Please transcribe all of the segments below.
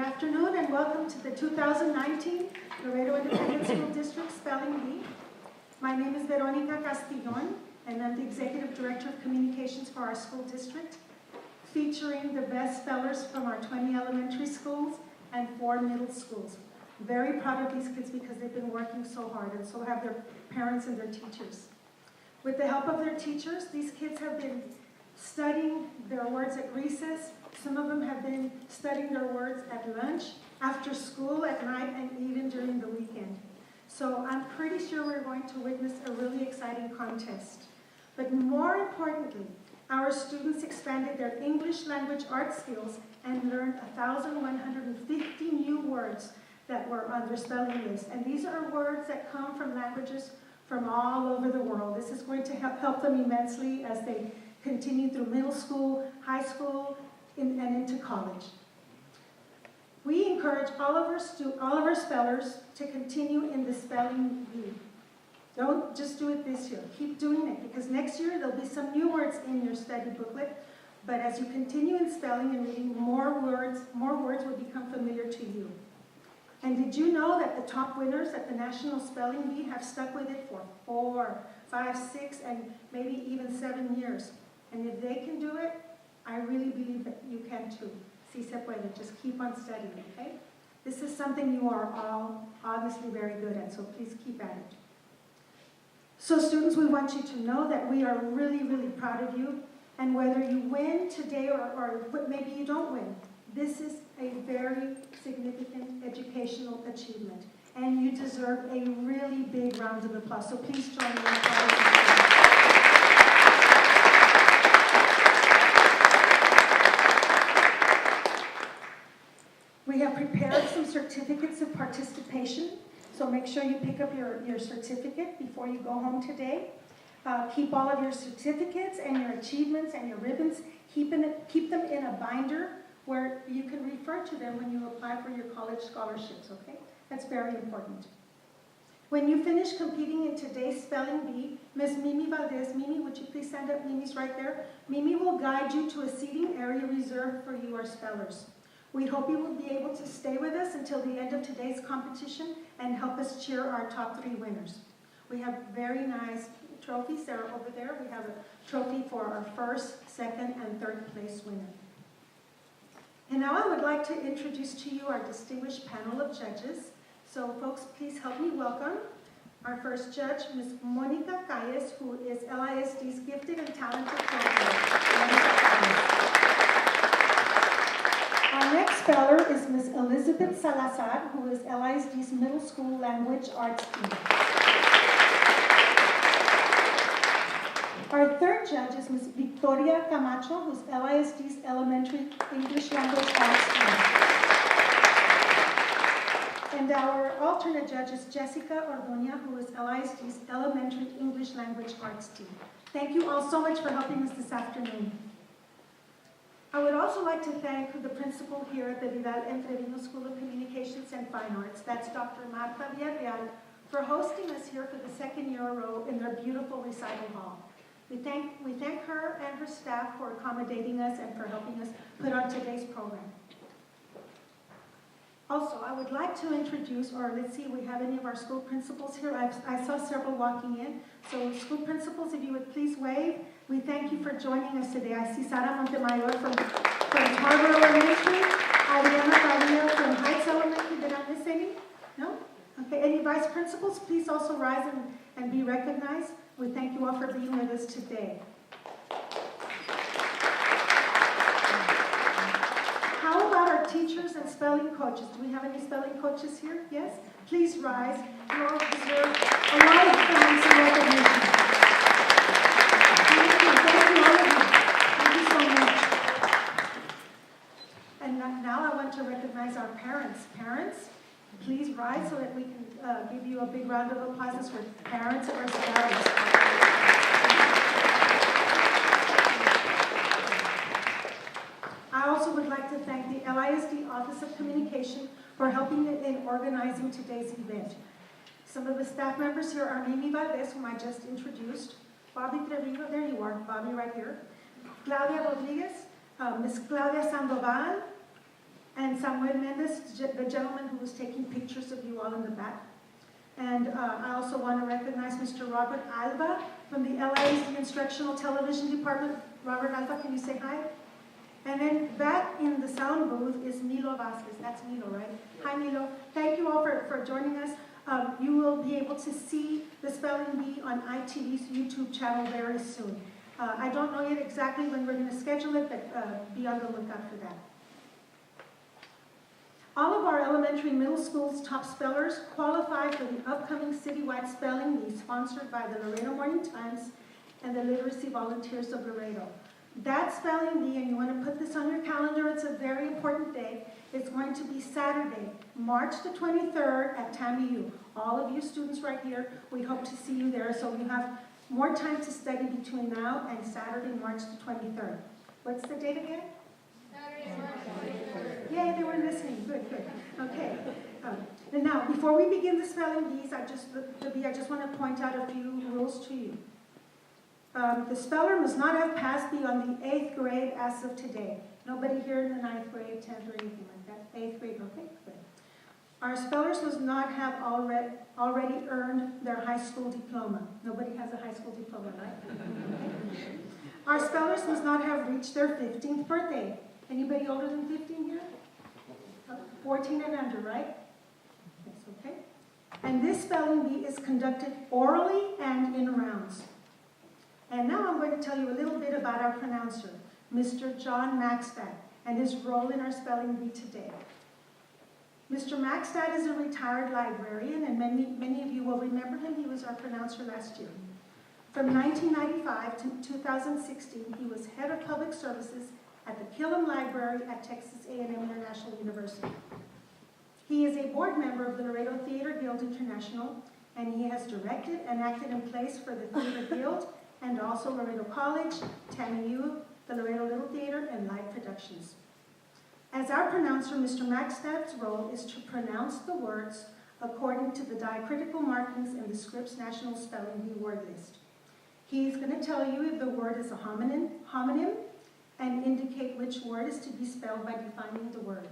afternoon and welcome to the 2019 Laredo Independent School District Spelling Bee. My name is Veronica Castillon and I'm the Executive Director of Communications for our school district, featuring the best spellers from our 20 elementary schools and 4 middle schools. Very proud of these kids because they've been working so hard, and so have their parents and their teachers. With the help of their teachers, these kids have been studying their words at recess. Some of them have been studying their words at lunch, after school, at night, and even during the weekend. So I'm pretty sure we're going to witness a really exciting contest. But more importantly, our students expanded their English language art skills and learned 1,150 new words that were on their spelling list. And these are words that come from languages from all over the world. This is going to help them immensely as they continue through middle school, high school, and into college. We encourage all of our spellers to continue in the spelling bee. Don't just do it this year. Keep doing it, because next year there'll be some new words in your study booklet. But as you continue in spelling and reading, more words will become familiar to you. And did you know that the top winners at the National Spelling Bee have stuck with it for 4, 5, 6, and maybe even 7 years? And if they can do it, I really believe that you can too. Si se puede. Just keep on studying, okay? This is something you are all obviously very good at, so please keep at it. So students, we want you to know that we are really, really proud of you. And whether you win today or maybe you don't win, this is a very significant educational achievement. And you deserve a really big round of applause. So please join me in applause. We have prepared some certificates of participation, so make sure you pick up your certificate before you go home today. Keep all of your certificates and your achievements and your ribbons, keep them in a binder where you can refer to them when you apply for your college scholarships, okay? That's very important. When you finish competing in today's spelling bee, Ms. Mimi Valdez, Mimi, would you please stand up? Mimi's right there. Mimi will guide you to a seating area reserved for you, our spellers. We hope you will be able to stay with us until the end of today's competition and help us cheer our top 3 winners. We have very nice trophies that are over there. We have a trophy for our 1st, 2nd, and 3rd place winner. And now I would like to introduce to you our distinguished panel of judges. So folks, please help me welcome our first judge, Ms. Monica Calles, who is LISD's Gifted and Talented Coordinator. Our next speller is Ms. Elizabeth Salazar, who is LISD's Middle School Language Arts Team. Our third judge is Ms. Victoria Camacho, who's LISD's Elementary English Language Arts Team. And our alternate judge is Jessica Ordonia, who is LISD's Elementary English Language Arts Team. Thank you all so much for helping us this afternoon. I would also like to thank the principal here at the Vidal Entrevino School of Communications and Fine Arts, that's Dr. Marta Villarreal, for hosting us here for the 2nd year in a row in their beautiful recital hall. We thank her and her staff for accommodating us and for helping us put on today's program. Also, I would like to introduce, or let's see, we have any of our school principals here. I saw several walking in. So school principals, if you would please wave. We thank you for joining us today. I see Sara Montemayor from Harbor Elementary, Adriana Padilla from Heights Elementary. Did I miss any? No? Okay, any vice principals, please also rise and be recognized. We thank you all for being with us today. How about our teachers and spelling coaches? Do we have any spelling coaches here? Yes? Please rise. You all deserve a lot of thanks and recognition. Thank you all of you. Thank you so much. And now I want to recognize our parents. Parents, please rise so that we can give you a big round of applause for parents of our spellers. I also would like to thank the LISD Office of Communication for helping in organizing today's event. Some of the staff members here are Mimi Valdez, whom I just introduced, Bobby Treviño, there you are, Bobby right here, Claudia Rodriguez, Miss Claudia Sandoval, and Samuel Mendez, the gentleman who was taking pictures of you all in the back. And I also want to recognize Mr. Robert Alba from the LA's Instructional Television Department. Robert Alba, can you say hi? And then back in the sound booth is Milo Vasquez. That's Milo, right? Hi, Milo. Thank you all for joining us. You will be able to see the Spelling Bee on ITV's YouTube channel very soon. I don't know yet exactly when we're going to schedule it, but be on the lookout for that. All of our elementary and middle school's top spellers qualify for the upcoming citywide spelling bee sponsored by the Laredo Morning Times and the Literacy Volunteers of Laredo. That spelling bee, and you want to put this on your calendar, it's a very important day, it's going to be Saturday, March the 23rd at TAMU. All of you students right here, we hope to see you there, so you have more time to study between now and Saturday, March the 23rd. What's the date again? Saturday, March 23rd. Yay, they were listening. Good, good. Okay. And now, before we begin the spelling bees, I just want to point out a few rules to you. The speller must not have passed beyond the 8th grade as of today. Nobody here in the 9th grade, 10th, or anything like that. 8th grade, okay? Good. Our spellers must not have already earned their high school diploma. Nobody has a high school diploma, right? Our spellers must not have reached their 15th birthday. Anybody older than 15 here? 14 and under, right? Yes, okay. And this spelling bee is conducted orally and in rounds. And now I'm going to tell you a little bit about our pronouncer, Mr. John Maxtad, and his role in our spelling bee today. Mr. Maxtad is a retired librarian, and many of you will remember him. He was our pronouncer last year. From 1995 to 2016, he was head of public services at the Killam Library at Texas A&M International University. He is a board member of the Laredo Theater Guild International, and he has directed and acted in place for the Theater Guild and also Laredo College, TAMU, the Laredo Little Theater, and Live Productions. As our pronouncer, Mr. Maxtad's role is to pronounce the words according to the diacritical markings in the Scripps National Spelling Bee word list. He's going to tell you if the word is a homonym, and indicate which word is to be spelled by defining the word.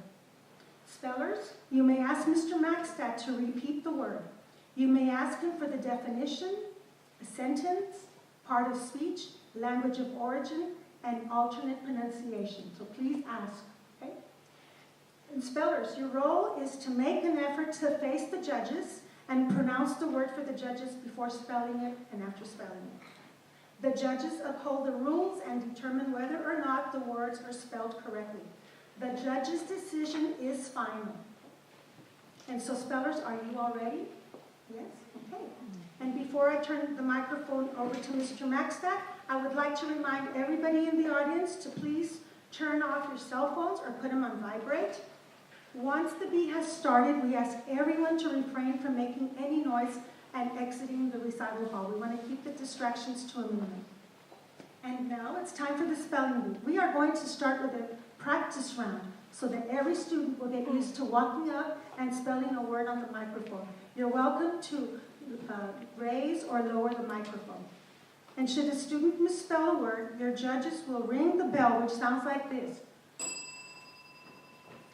Spellers, you may ask Mr. Maxtad to repeat the word. You may ask him for the definition, a sentence, part of speech, language of origin, and alternate pronunciation. So please ask, okay? And spellers, your role is to make an effort to face the judges and pronounce the word for the judges before spelling it and after spelling it. The judges uphold the rules and determine whether or not the words are spelled correctly. The judge's decision is final. And so spellers, are you all ready? Yes? Okay. And before I turn the microphone over to Mr. Maxtad, I would like to remind everybody in the audience to please turn off your cell phones or put them on vibrate. Once the bee has started, we ask everyone to refrain from making any noise and exiting the recital hall. We want to keep the distractions to a minimum. And now it's time for the spelling bee. We are going to start with a practice round so that every student will get used to walking up and spelling a word on the microphone. You're welcome to raise or lower the microphone. And should a student misspell a word, your judges will ring the bell, which sounds like this.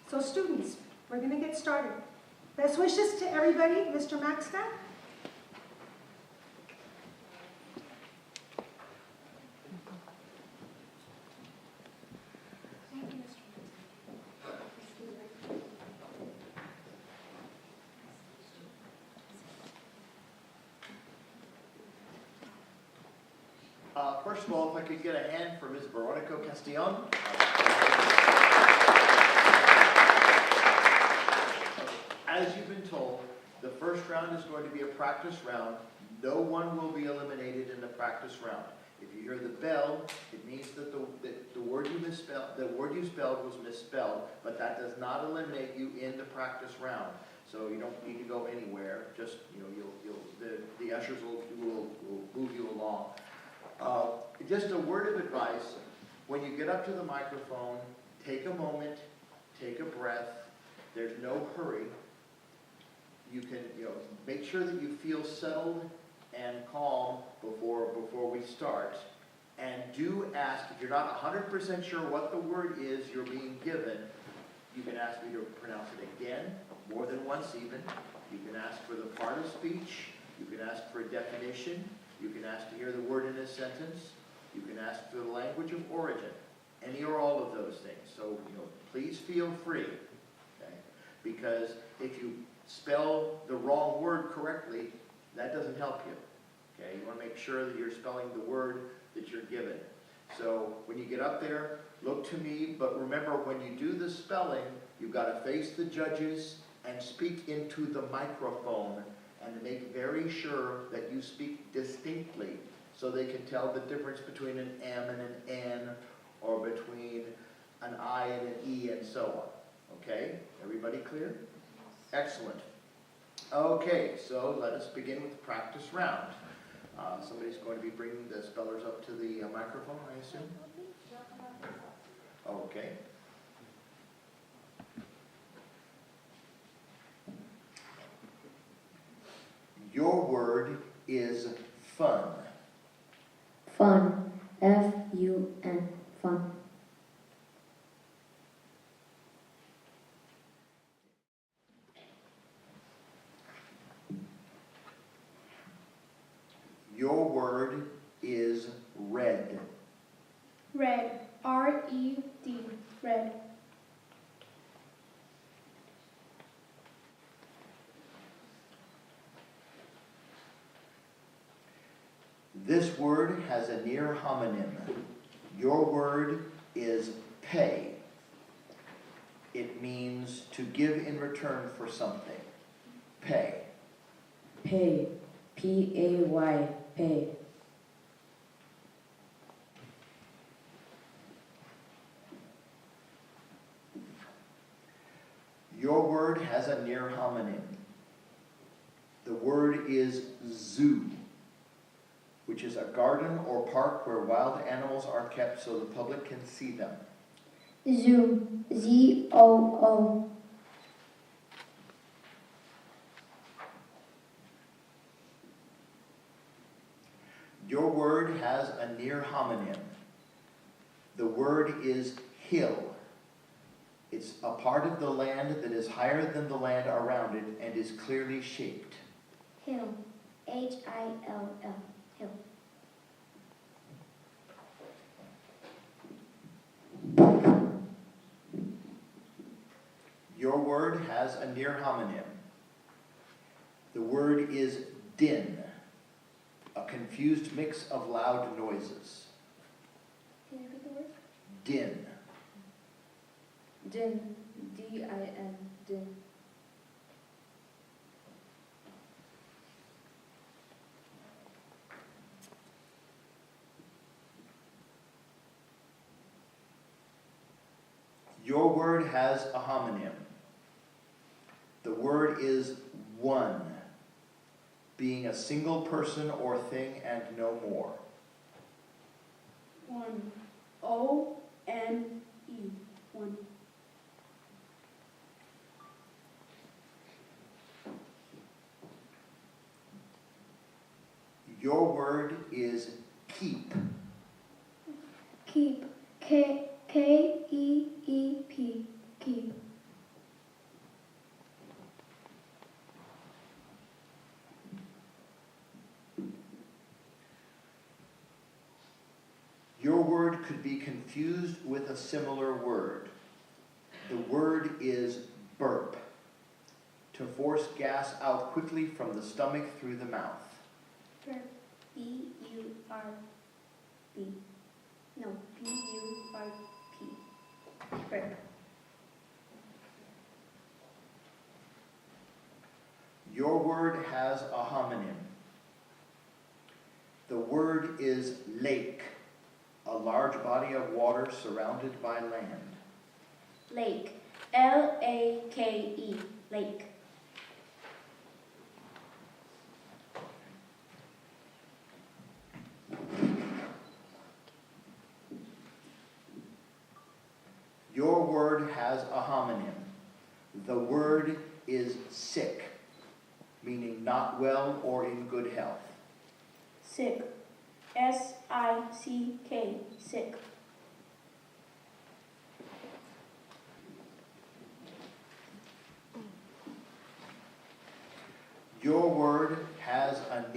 So students, we're going to get started. Best wishes to everybody. Mr. Maxtad. First of all, if I could get a hand for Ms. Veronica Castillon. As you've been told, the first round is going to be a practice round. No one will be eliminated in the practice round. If you hear the bell, it means that the word you spelled was misspelled, but that does not eliminate you in the practice round. So you don't need to go anywhere. Just the ushers will move you along. Just a word of advice, when you get up to the microphone, take a moment, take a breath. There's no hurry. You can, make sure that you feel settled and calm before we start. And do ask, if you're not 100% sure what the word is you're being given, You can ask me to pronounce it again, more than once even. You can ask for the part of speech. You can ask for a definition. You can ask to hear the word in a sentence. You can ask for the language of origin. Any or all of those things. So, please feel free. Okay? Because if you spell the wrong word correctly, that doesn't help you. Okay? You want to make sure that you're spelling the word that you're given. So when you get up there, look to me, but remember when you do the spelling, you've got to face the judges and speak into the microphone and make very sure that you speak distinctly so they can tell the difference between an M and an N or between an I and an E and so on. Okay? Everybody clear? Excellent. Okay, so let us begin with the practice round. Somebody's going to be bringing the spellers up to the microphone, I assume? Okay. Your word is fun. Fun. F-U-N. Fun. Your word is red. Red. R-E-D. Red. This word has a near homonym. Your word is pay. It means to give in return for something. Pay. Pay. P-A-Y. Pay. Your word has a near homonym. The word is zoo, which is a garden or park where wild animals are kept so the public can see them. Zoo. Z-O-O. Your word has a near homonym. The word is hill. It's a part of the land that is higher than the land around it and is clearly shaped. Hill. H-I-L-L. Hill. Your word has a near homonym. The word is din, a confused mix of loud noises. Can you repeat the word? Din. Din. D-I-N. Din. Your word has a homonym. The word is one, being a single person or thing and no more. One. O-N-E. One. Your word is keep. Keep. K-E-E-P. Keep. Your word could be confused with a similar word. The word is burp, to force gas out quickly from the stomach through the mouth. Burp. B-U-R-B. No, B-U-R-P. Burp. Your word has a homonym. The word is lake, a large body of water surrounded by land. Lake. L-A-K-E. Lake. Your word has a homonym. The word is sick, meaning not well or in good health. Sick. S-I-C-K. Sick.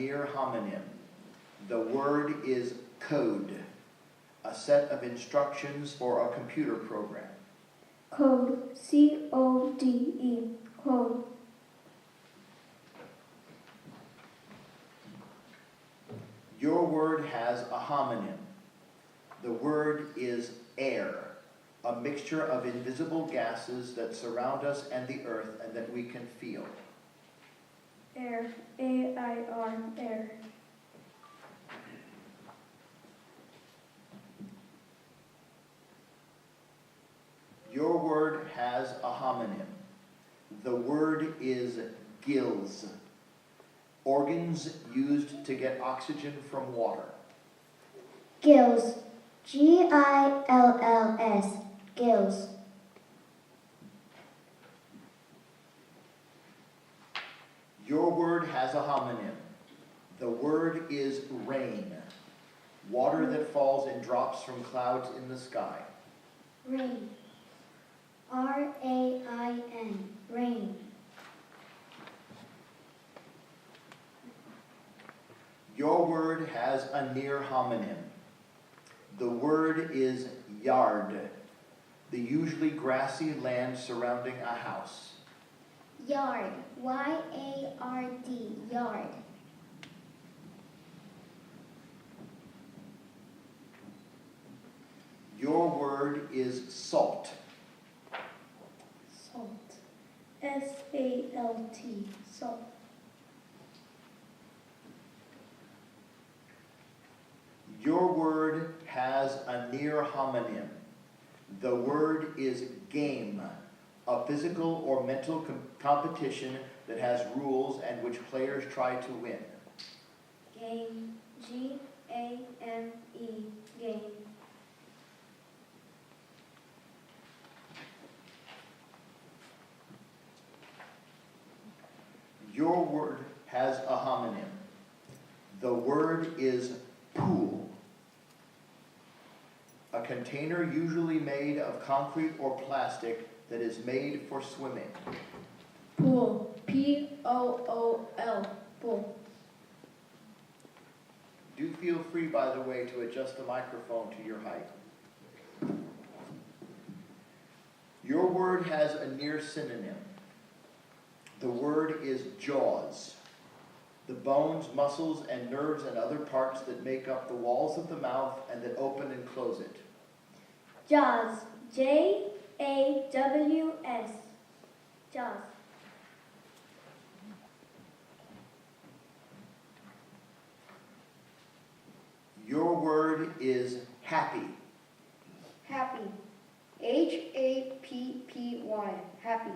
near homonym. The word is code, a set of instructions for a computer program. Code. C-O-D-E. Code. Your word has a homonym. The word is air, a mixture of invisible gases that surround us and the earth and that we can feel. Air. A-I-R. Air. Your word has a homonym. The word is gills, organs used to get oxygen from water. Gills. G-I-L-L-S. Gills. Your word has a homonym. The word is rain, water that falls in drops from clouds in the sky. Rain. R-A-I-N. Rain. Your word has a near homonym. The word is yard, the usually grassy land surrounding a house. Yard. Y-A-R-D. Yard. Your word is salt. Salt. S-A-L-T. Salt. Your word has a near homonym. The word is game, a physical or mental competition that has rules and which players try to win. Game. G-A-M-E. Game. Your word has a homonym. The word is pool, a container usually made of concrete or plastic that is made for swimming. Pool. P-O-O-L. Pool. Do feel free, by the way, to adjust the microphone to your height. Your word has a near synonym. The word is jaws, the bones, muscles, and nerves and other parts that make up the walls of the mouth and that open and close it. Jaws. J-A-W-S. Jaws. Your word is happy. Happy. H-A-P-P-Y. Happy.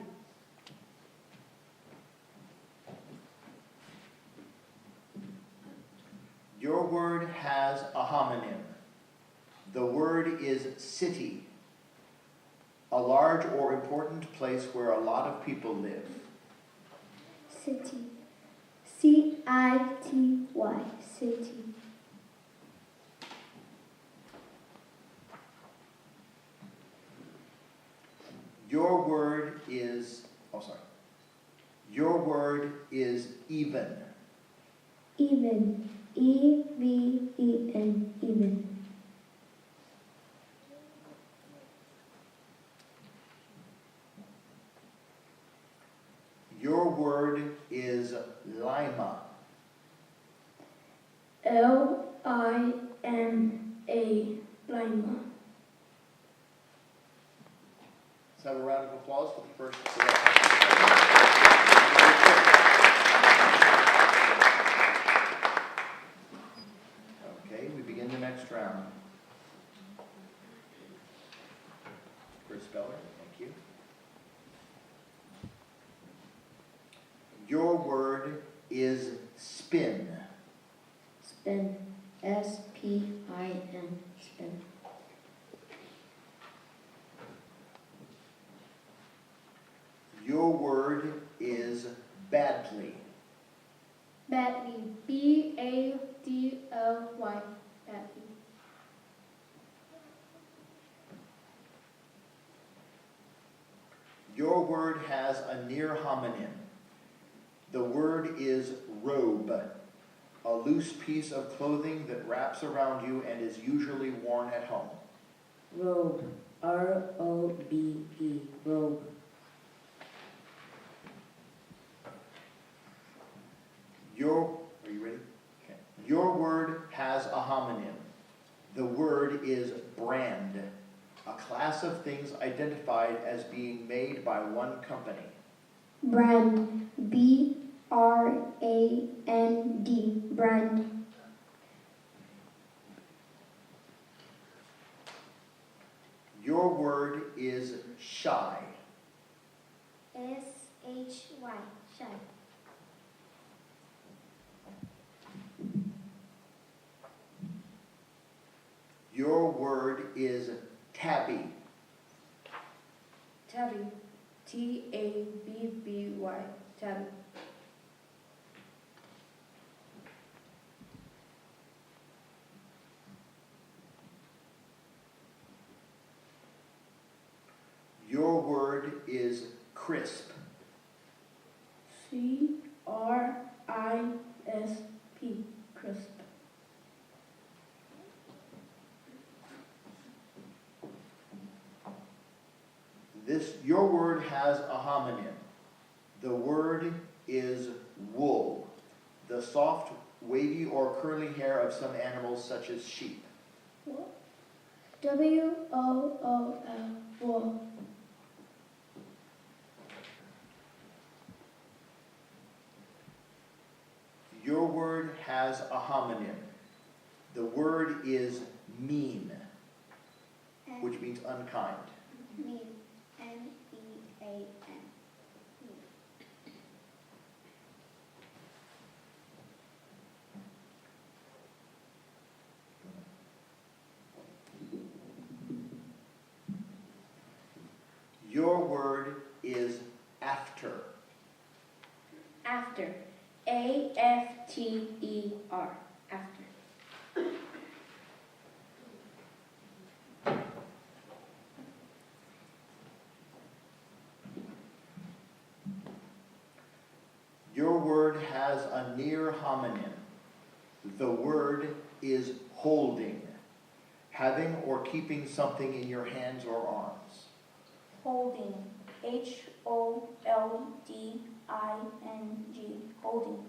Your word has a homonym. The word is city, a large or important place where a lot of people live. City. C-I-T-Y. City. Your word is, your word is even. Even. E-V-E-N. Even. Your word is lima. L-I-M-A. Lima. Let's have a round of applause for the first. Okay, we begin the next round. Chris Speller, thank you. Your word is spin. Spin. S-P-I-N. Spin. Your word is badly. Badly. B-A-D-L-Y. Badly. Your word has a near homonym. The word is robe, A loose piece of clothing that wraps around you and is usually worn at home. Robe. R-O-B-E. Robe. Are you ready? Okay. Your word has a homonym. The word is brand, a class of things identified as being made by one company. Brand. B-R-A-N-D. Brand. Your word is shy. S-H-Y. Shy. Your word is tabby. Tabby. T-A-B-B-Y. Tabby. Your word is crisp. C-R-I-S-P. Crisp. Your word has a homonym. The word is wool, the soft, wavy, or curly hair of some animals such as sheep. W-O-O-L. Wool. Your word has a homonym. The word is mean, which means unkind. Mean. M-E-A-N. Your word is after. After. A-F-T-E-R. After. Your word has a near homonym. The word is holding, having or keeping something in your hands or arms. Holding. H-O-L-D-I-N-G. Holding.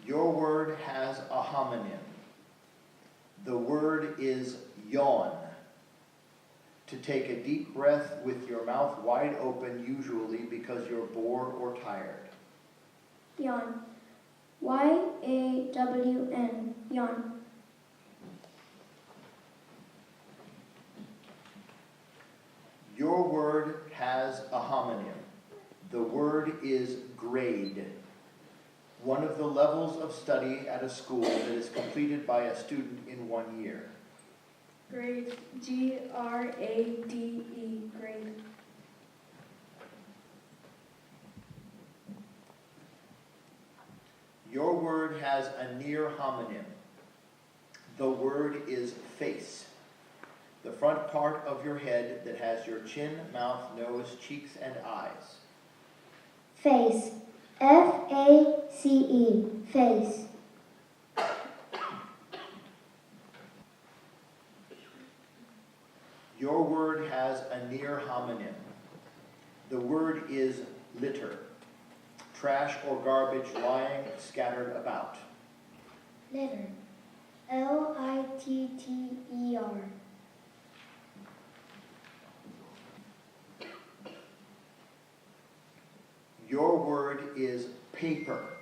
Your word has a homonym. The word is yawn. To take a deep breath with your mouth wide open, usually because you're bored or tired. Yawn. Y-A-W-N. Yawn. Your word has a homonym. The word is grade. One of the levels of study at a school that is completed by a student in 1 year. Grade. G-R-A-D-E. Grade. Your word has a near homonym. The word is face. The front part of your head that has your chin, mouth, nose, cheeks, and eyes. Face. F-A-C-E. Face. Your word has a near homonym. The word is litter. Trash or garbage lying scattered about. Litter. L-I-T-T-E-R. Your word is paper.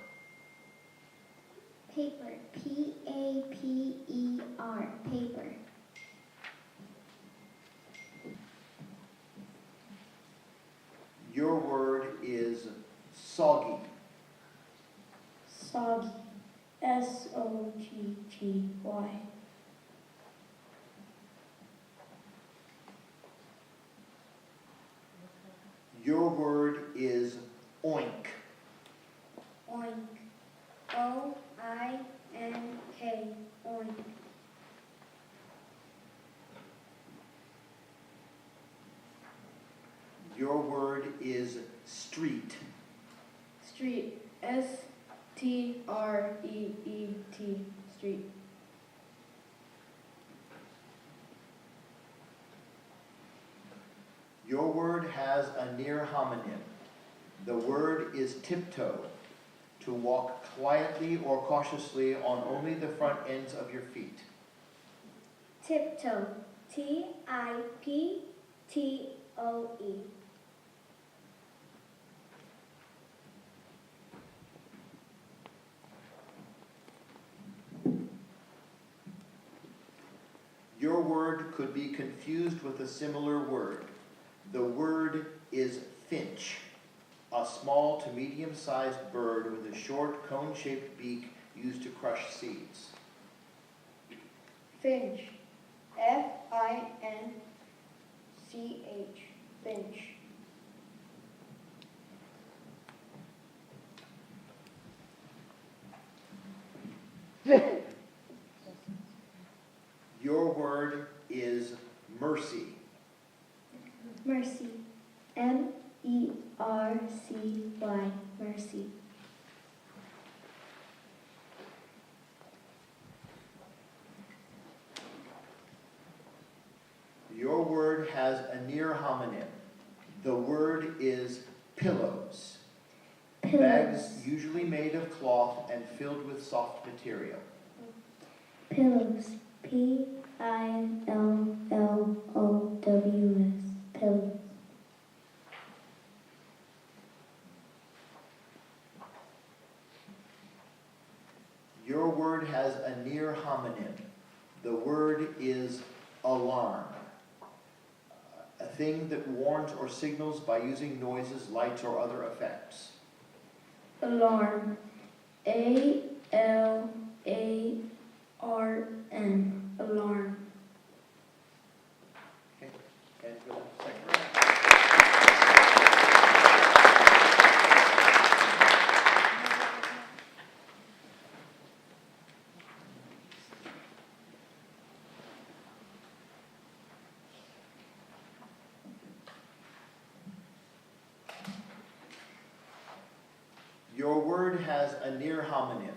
Paper. P-A-P-E-R. Paper. Your word is soggy. Soggy. S-O-G-G-Y. Your word is oink. Oink. O-I-N-K. Oink. word is street. Street. S-T-R-E-E-T. Street. Your word has a near homonym. The word is tiptoe, to walk quietly or cautiously on only the front ends of your feet. Tiptoe. T-I-P-T-O-E. Your word could be confused with a similar word. The word is finch, a small to medium-sized bird with a short cone-shaped beak used to crush seeds. Finch. F-I-N-C-H. Finch. Your word is mercy. Mercy. M-E-R-C-Y. Mercy. Your word has a near homonym. The word is pillows. Bags usually made of cloth and filled with soft material. Pillows. P-I-L-L-O-W-S. Pillows. Your word has a near homonym. The word is alarm. A thing that warns or signals by using noises, lights, or other effects. Alarm. A-L-A-R-M. Alarm. Okay, and for the second round. Your word has a near homonym.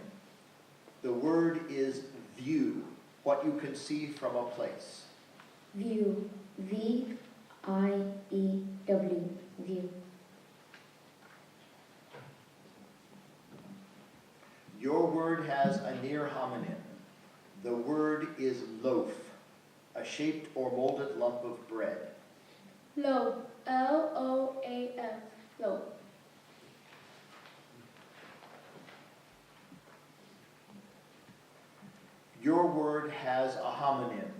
The word is view, what you can see from a place. View. V-I-E-W. View. Your word has a near homonym. The word is loaf, a shaped or molded lump of bread. Loaf. L-O-A-F. Loaf. Your word has a homonym.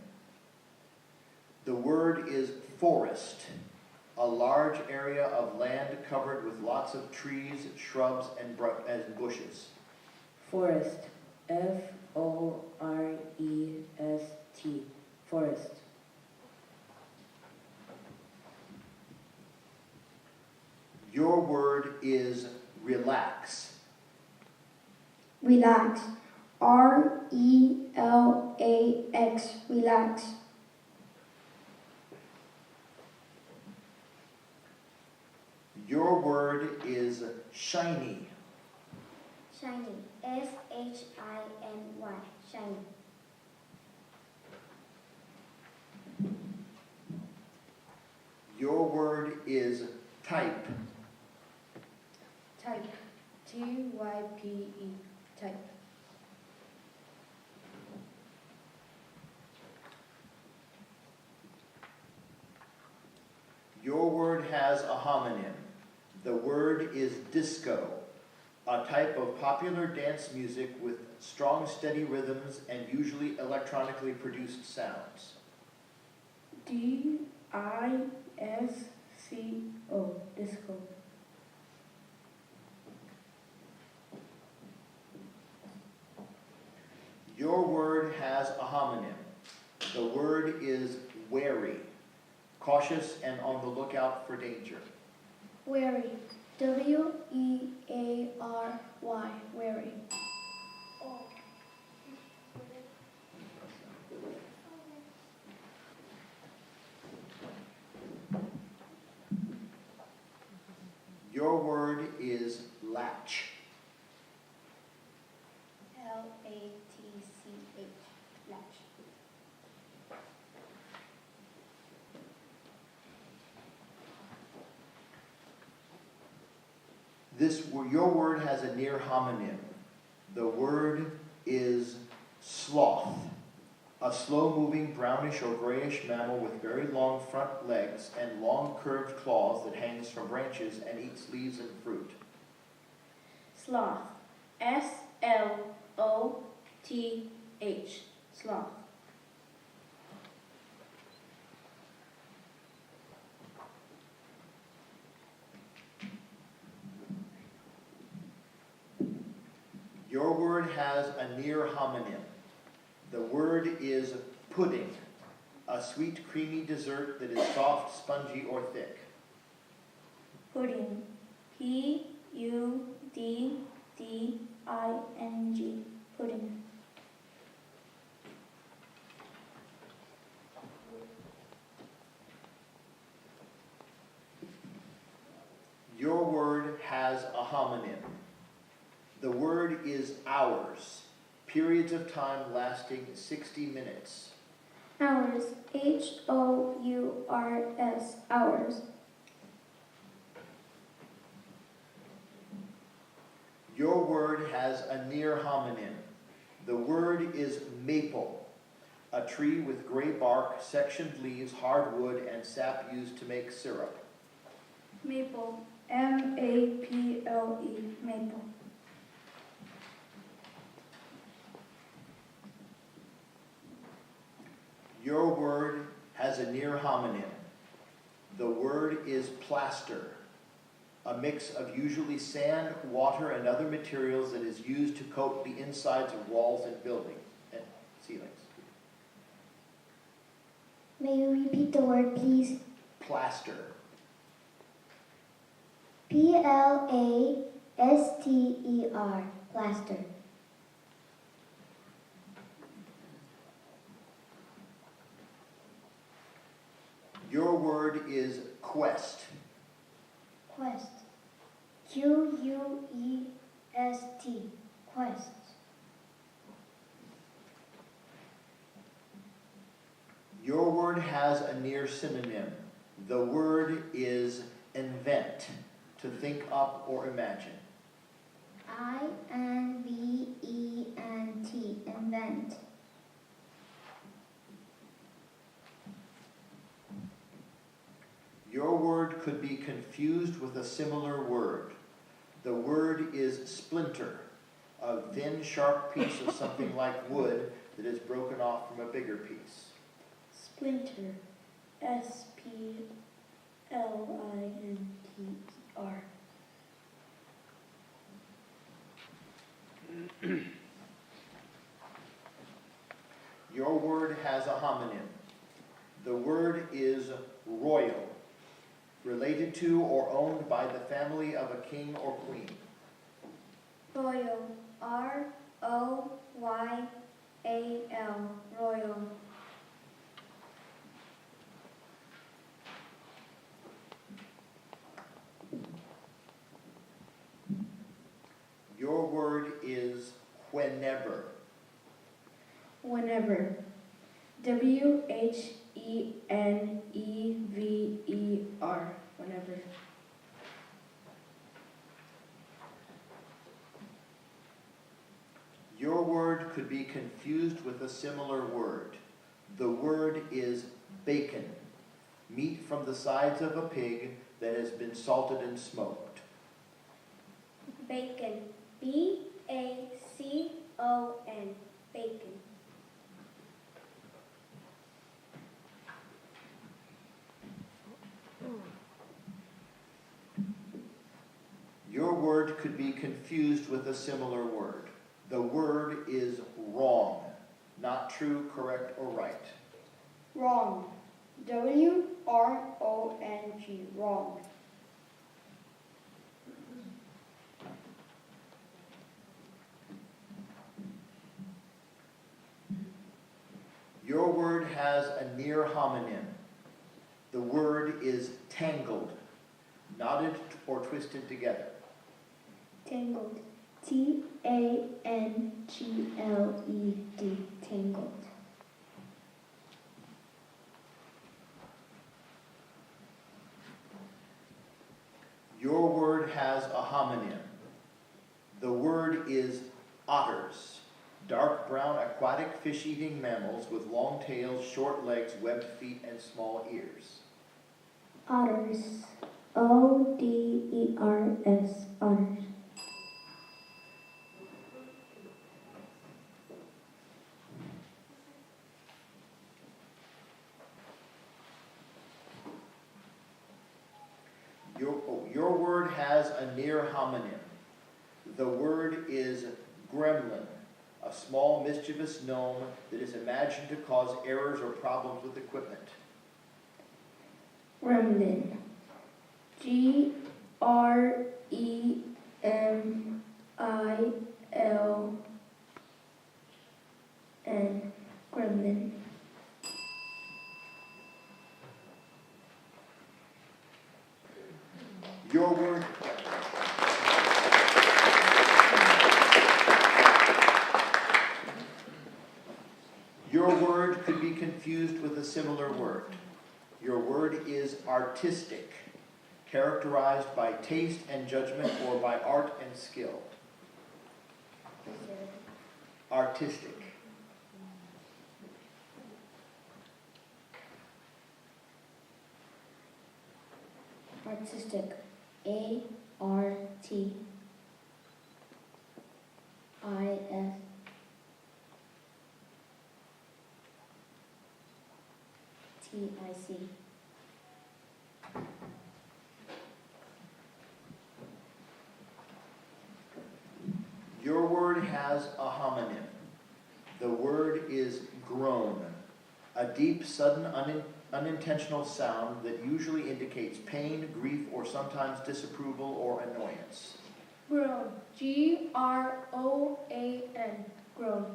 The word is forest, a large area of land covered with lots of trees, shrubs, and bushes. Forest. F-O-R-E-S-T. Forest. Your word is relax. Relax. R-E-L-A-X. Relax. Your word is shiny. Shiny. S-H-I-N-Y. Shiny. Your word is type. Type. T-Y-P-E. Type. Your word has a homonym. The word is disco, a type of popular dance music with strong, steady rhythms and usually electronically produced sounds. D-I-S-C-O. Disco. Your word has a homonym. The word is wary, cautious and on the lookout for danger. Wary. W-E-A-R-Y. Wary. Your word is latch. L-A-T-C-H. Latch. Your word has a near homonym. The word is sloth, a slow-moving brownish or grayish mammal with very long front legs and long curved claws that hangs from branches and eats leaves and fruit. Sloth. S-L-O-T-H. Sloth. Your word has a near homonym. The word is pudding, a sweet, creamy dessert that is soft, spongy, or thick. Pudding. P-U-D-D-I-N-G. Pudding. Your word has a homonym. The word is hours, periods of time lasting 60 minutes. Hours. H-O-U-R-S. Hours. Your word has a near homonym. The word is maple, a tree with gray bark, sectioned leaves, hard wood, and sap used to make syrup. Maple. M-A-P-L-E. Maple. Your word has a near homonym. The word is plaster, a mix of usually sand, water, and other materials that is used to coat the insides of walls and buildings and ceilings. May you repeat the word, please? Plaster. P-L-A-S-T-E-R. Plaster. Your word is quest. Quest. Q-U-E-S-T. Quest. Your word has a near synonym. The word is invent, to think up or imagine. I-N-V-E-N-T. Invent. Your word could be confused with a similar word. The word is splinter, a thin, sharp piece of something like wood that is broken off from a bigger piece. Splinter. S-P-L-I-N-T-E-R. Your word has a homonym. The word is royal, related to or owned by the family of a king or queen. Royal. R-O-Y-A-L. Royal. Your word is whenever. Whenever. W-H-E-N-E-V-E-R. Whenever. Your word could be confused with a similar word. The word is bacon, meat from the sides of a pig that has been salted and smoked. Bacon. B-A-C-O-N. Bacon. Your word could be confused with a similar word. The word is wrong, not true, correct, or right. Wrong. W-R-O-N-G. Wrong. Your word has a near homonym. The word is tangled, knotted or twisted together. Tangled. T-A-N-G-L-E-D. Tangled. Your word has a homonym. The word is otters, dark brown aquatic fish-eating mammals with long tails, short legs, webbed feet, and small ears. Otters. O-D-E-R-S. Otters. Your word has a near homonym. The word is gremlin, a small mischievous gnome that is imagined to cause errors or problems with equipment. Gremlin. G-R-E-M-I-L-N. Gremlin. Your word. Your word could be confused with a similar word. Your word is artistic, characterized by taste and judgment or by art and skill. Artistic. Artistic. A-R-T-I-S-T-I-C. Your word has a homonym. The word is groan, a deep, sudden, unintentional sound that usually indicates pain, grief, or sometimes disapproval or annoyance. Groan. G-R-O-A-N. Groan.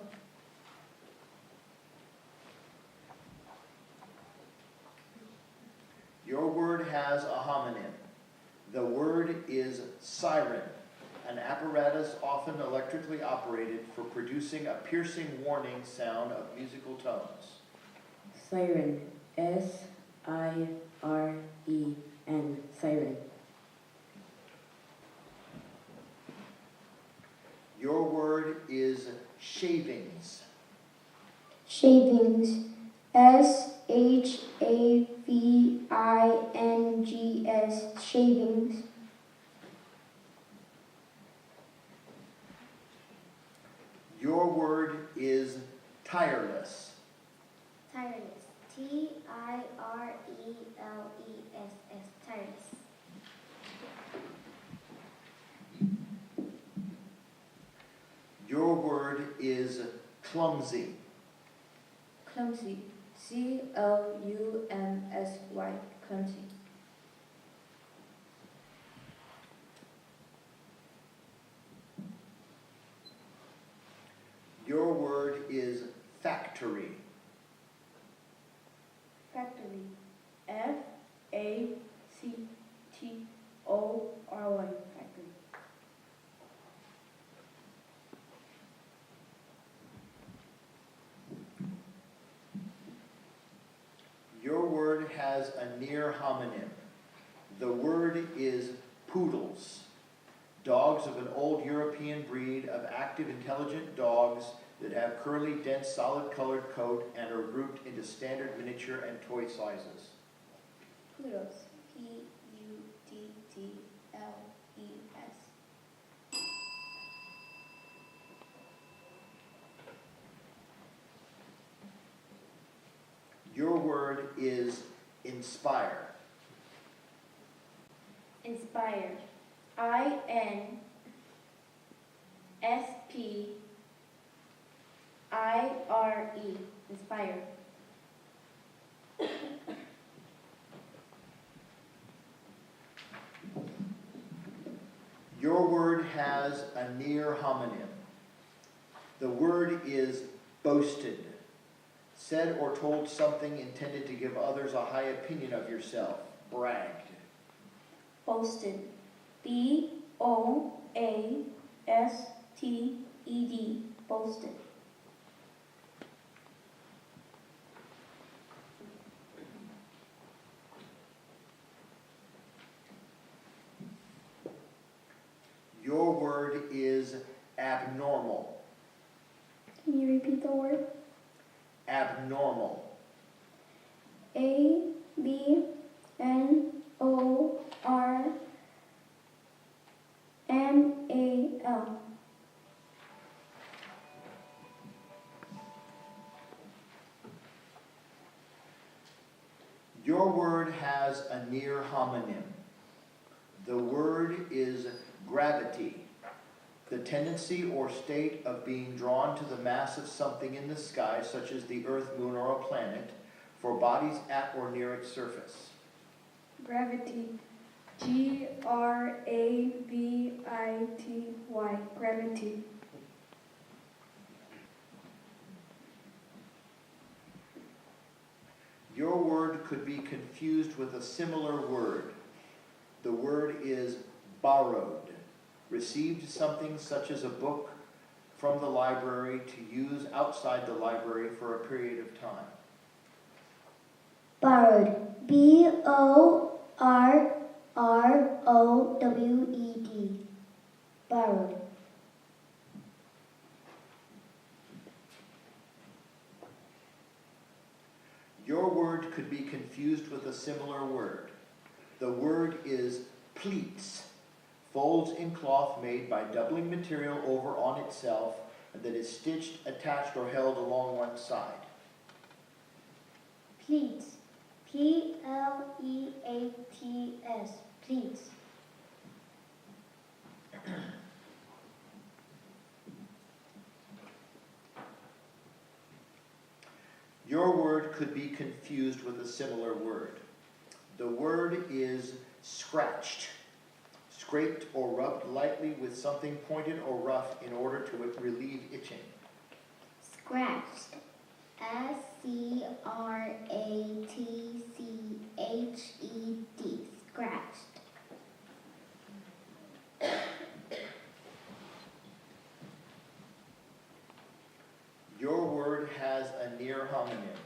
Your word has a homonym. The word is siren, an apparatus often electrically operated for producing a piercing warning sound of musical tones. Siren. S-I-R-E-N. Siren. Your word is shavings. Shavings. S-H-A-V-I-N-G-S. Shavings. Your word is tireless. Tireless. T-I-R-E-L-E-S-S. Tireless. Your word is clumsy. Clumsy. C-L-U-M-S-Y. Clumsy. Your word is factory. Factory. F-A-C-T-O-R-Y. Factory. Your word has a near homonym. The word is poodles, dogs of an old European breed of active, intelligent dogs that have curly, dense, solid-colored coat and are grouped into standard miniature and toy sizes. Poodles. P-U-D-D-L-E-S. Your word is inspire. Inspire. I-N-S-P-I-R-E. Inspire. Your word has a near homonym. The word is boasted, said or told something intended to give others a high opinion of yourself, bragged. Boasted. B-O-A-S-T-E-D, boasted. Your word is abnormal. Can you repeat the word? Abnormal. A-B-N-O-R-M-A-L. Your word has a near homonym. The word is gravity, the tendency or state of being drawn to the mass of something in the sky, such as the earth, moon, or a planet, for bodies at or near its surface. Gravity. G-R-A-V-I-T-Y. Gravity. Your word could be confused with a similar word. The word is borrowed. Received something such as a book from the library to use outside the library for a period of time. Borrowed. B-O-R-R-O-W-E-D. Borrowed. Your word could be confused with a similar word. The word is pleats. Folds in cloth made by doubling material over on itself and that is stitched, attached, or held along one side. Pleats. P-L-E-A-T-S. Pleats. Your word could be confused with a similar word. The word is scratched. Scraped or rubbed lightly with something pointed or rough in order to relieve itching. Scratched. S-C-R-A-T-C-H-E-D. Scratched. Your word has a near homonym.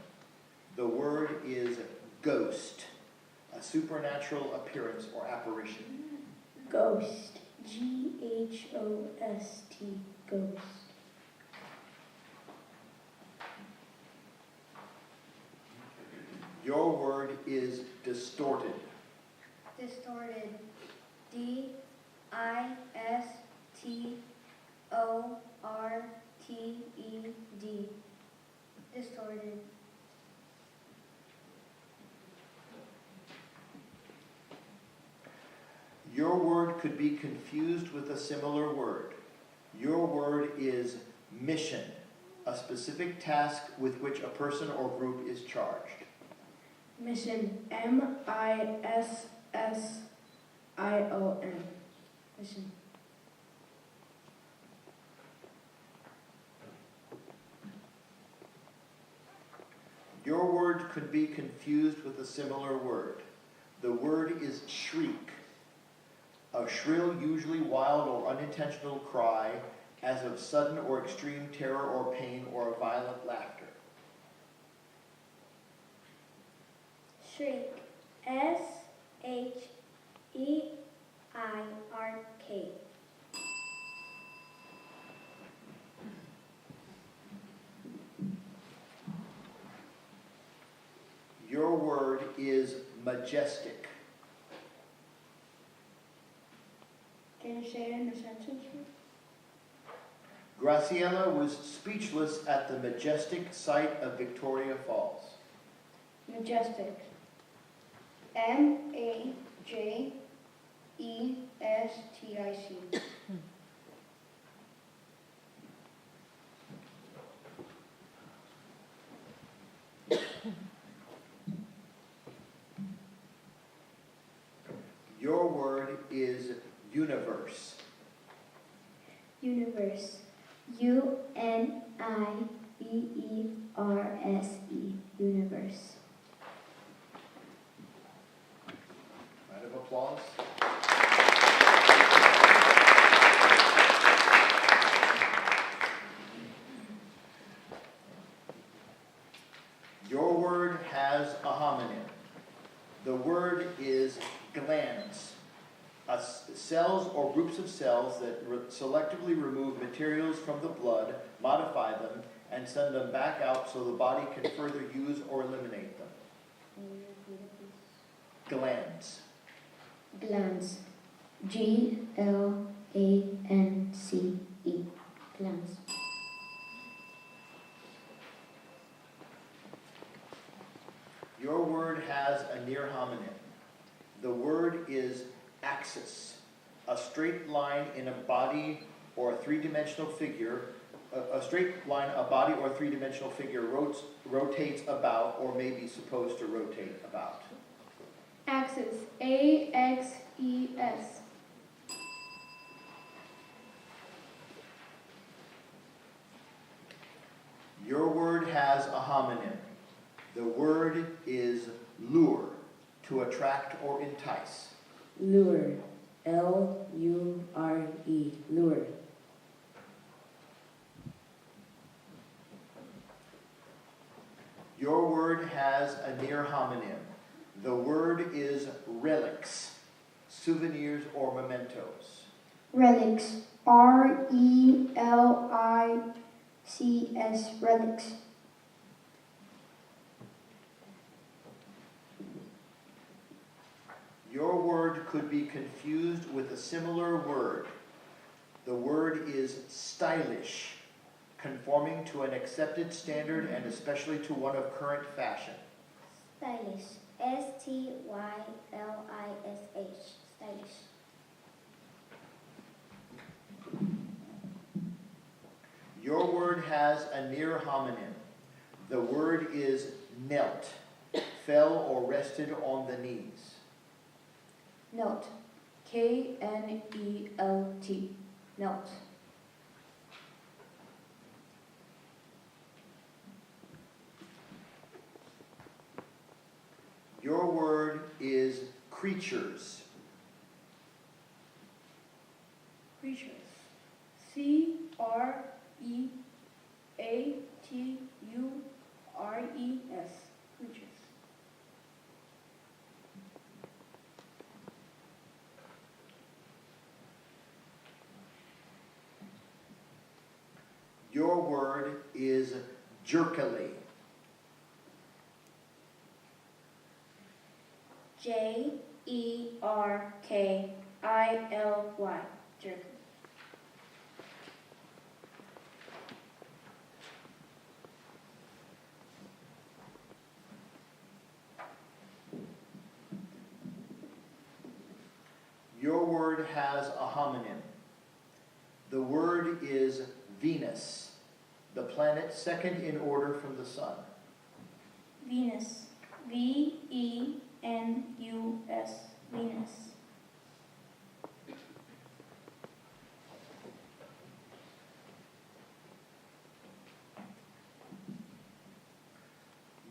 The word is ghost, a supernatural appearance or apparition. Ghost. G-H-O-S-T. Ghost. Your word is distorted. Distorted. D-I-S-T-O-R-T-E-D. Distorted. Your word could be confused with a similar word. Your word is mission, a specific task with which a person or group is charged. Mission. M-I-S-S-I-O-N. Mission. Your word could be confused with a similar word. The word is shriek, a shrill, usually wild or unintentional cry, as of sudden or extreme terror or pain or a violent laughter. Shriek. S-H-E-I-R-K. Your word is majestic. Can you say it in a sentence? Graciela was speechless at the majestic sight of Victoria Falls. Majestic. M-A-J-E-S-T-I-C. Your word is universe. Universe. U-N-I-V-E-R-S-E. Universe. Round of applause. word is glands. Cells or groups of cells that selectively remove materials from the blood, modify them, and send them back out so the body can further use or eliminate them. Glands. Glands. G-L-A-N-C-E. Glands. Your word has a near homonym. The word is axis, a straight line in a body or a three-dimensional figure. A straight line, a body or three-dimensional figure rotates about or may be supposed to rotate about. Axis. A-X-E-S. Your word has a homonym. The word is lure, to attract or entice. Lure. L-U-R-E. Lure. Your word has a near homonym. The word is relics, souvenirs or mementos. Relics. R-E-L-I-C-S. Relics. Your word could be confused with a similar word. The word is stylish, conforming to an accepted standard and especially to one of current fashion. Stylish. S-T-Y-L-I-S-H. Stylish. Your word has a near homonym. The word is knelt, fell or rested on the knees. Knelt. K-N-E-L-T. Knelt. Your word is creatures. Creatures. C-R-E-A-T-U-R-E-S. Creatures. Your word is jerkily. J-E-R-K-I-L-Y. Jerk. Your word has a homonym. The word is Venus, the planet second in order from the sun. Venus. V-E-N-U-S. Venus.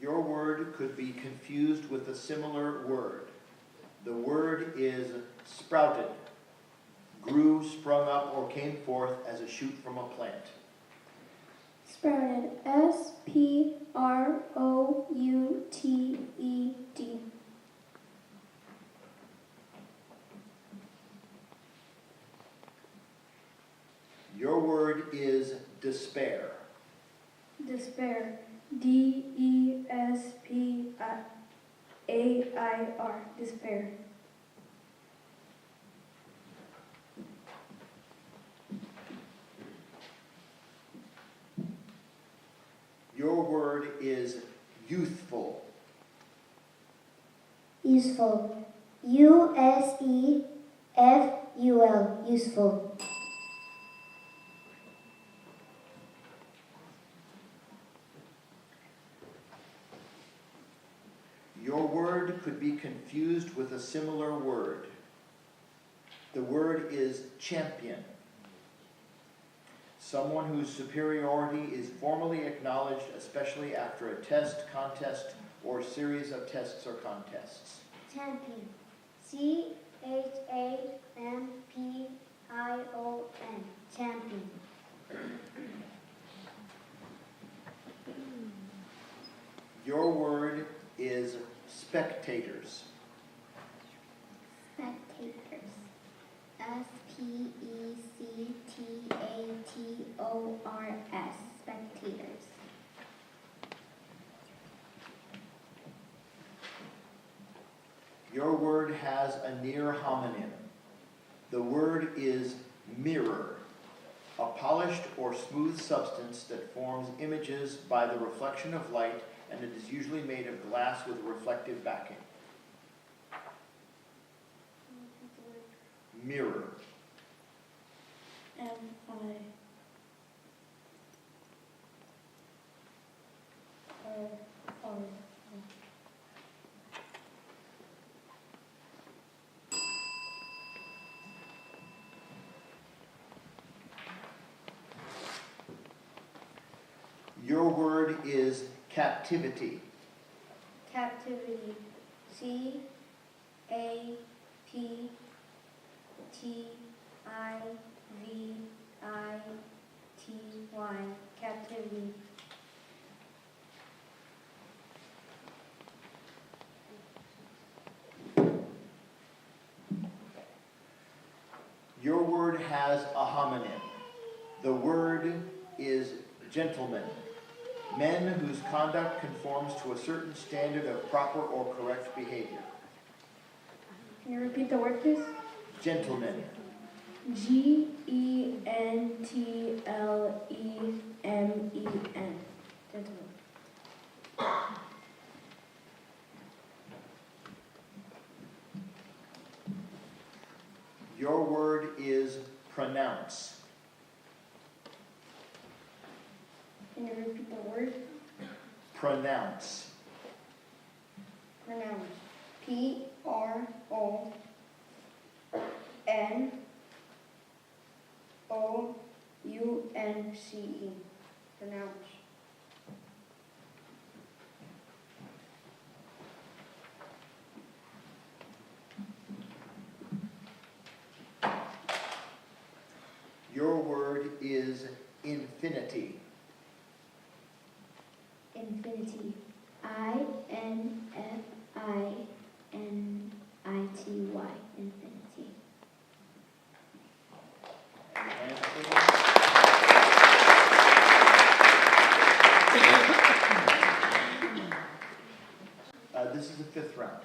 Your word could be confused with a similar word. The word is sprouted, grew, sprung up, or came forth as a shoot from a plant. Sprouted. S-P-R-O-U-T-E-D. Your word is despair. Despair. D-E-S-P-A-I-R. Despair. Your word is youthful. Useful. U-S-E-F-U-L. Useful. Your word could be confused with a similar word. The word is champion. Someone whose superiority is formally acknowledged, especially after a test, contest, or series of tests or contests. Champion. C-H-A-M-P-I-O-N. Champion. Your word is spectators. as spectators. Your word has a near homonym. The word is mirror, a polished or smooth substance that forms images by the reflection of light, and it is usually made of glass with reflective backing. Mirror. M-I-R-R. Your word is captivity. Captivity. C-A-P-T-I-V-I-T-Y. Captivity. Your word has a homonym. The word is gentleman. Men whose conduct conforms to a certain standard of proper or correct behavior. Can you repeat the word, please? Gentlemen. Gentlemen. Gentlemen. Your word is pronounce. Can you repeat the word? Pronounce. Pronounce. P-R-O-N-O-U-N-C-E. Pronounce. Your word is infinity. Infinity. I-N-F-I-N-I-T-Y. Infinity. This is the fifth round.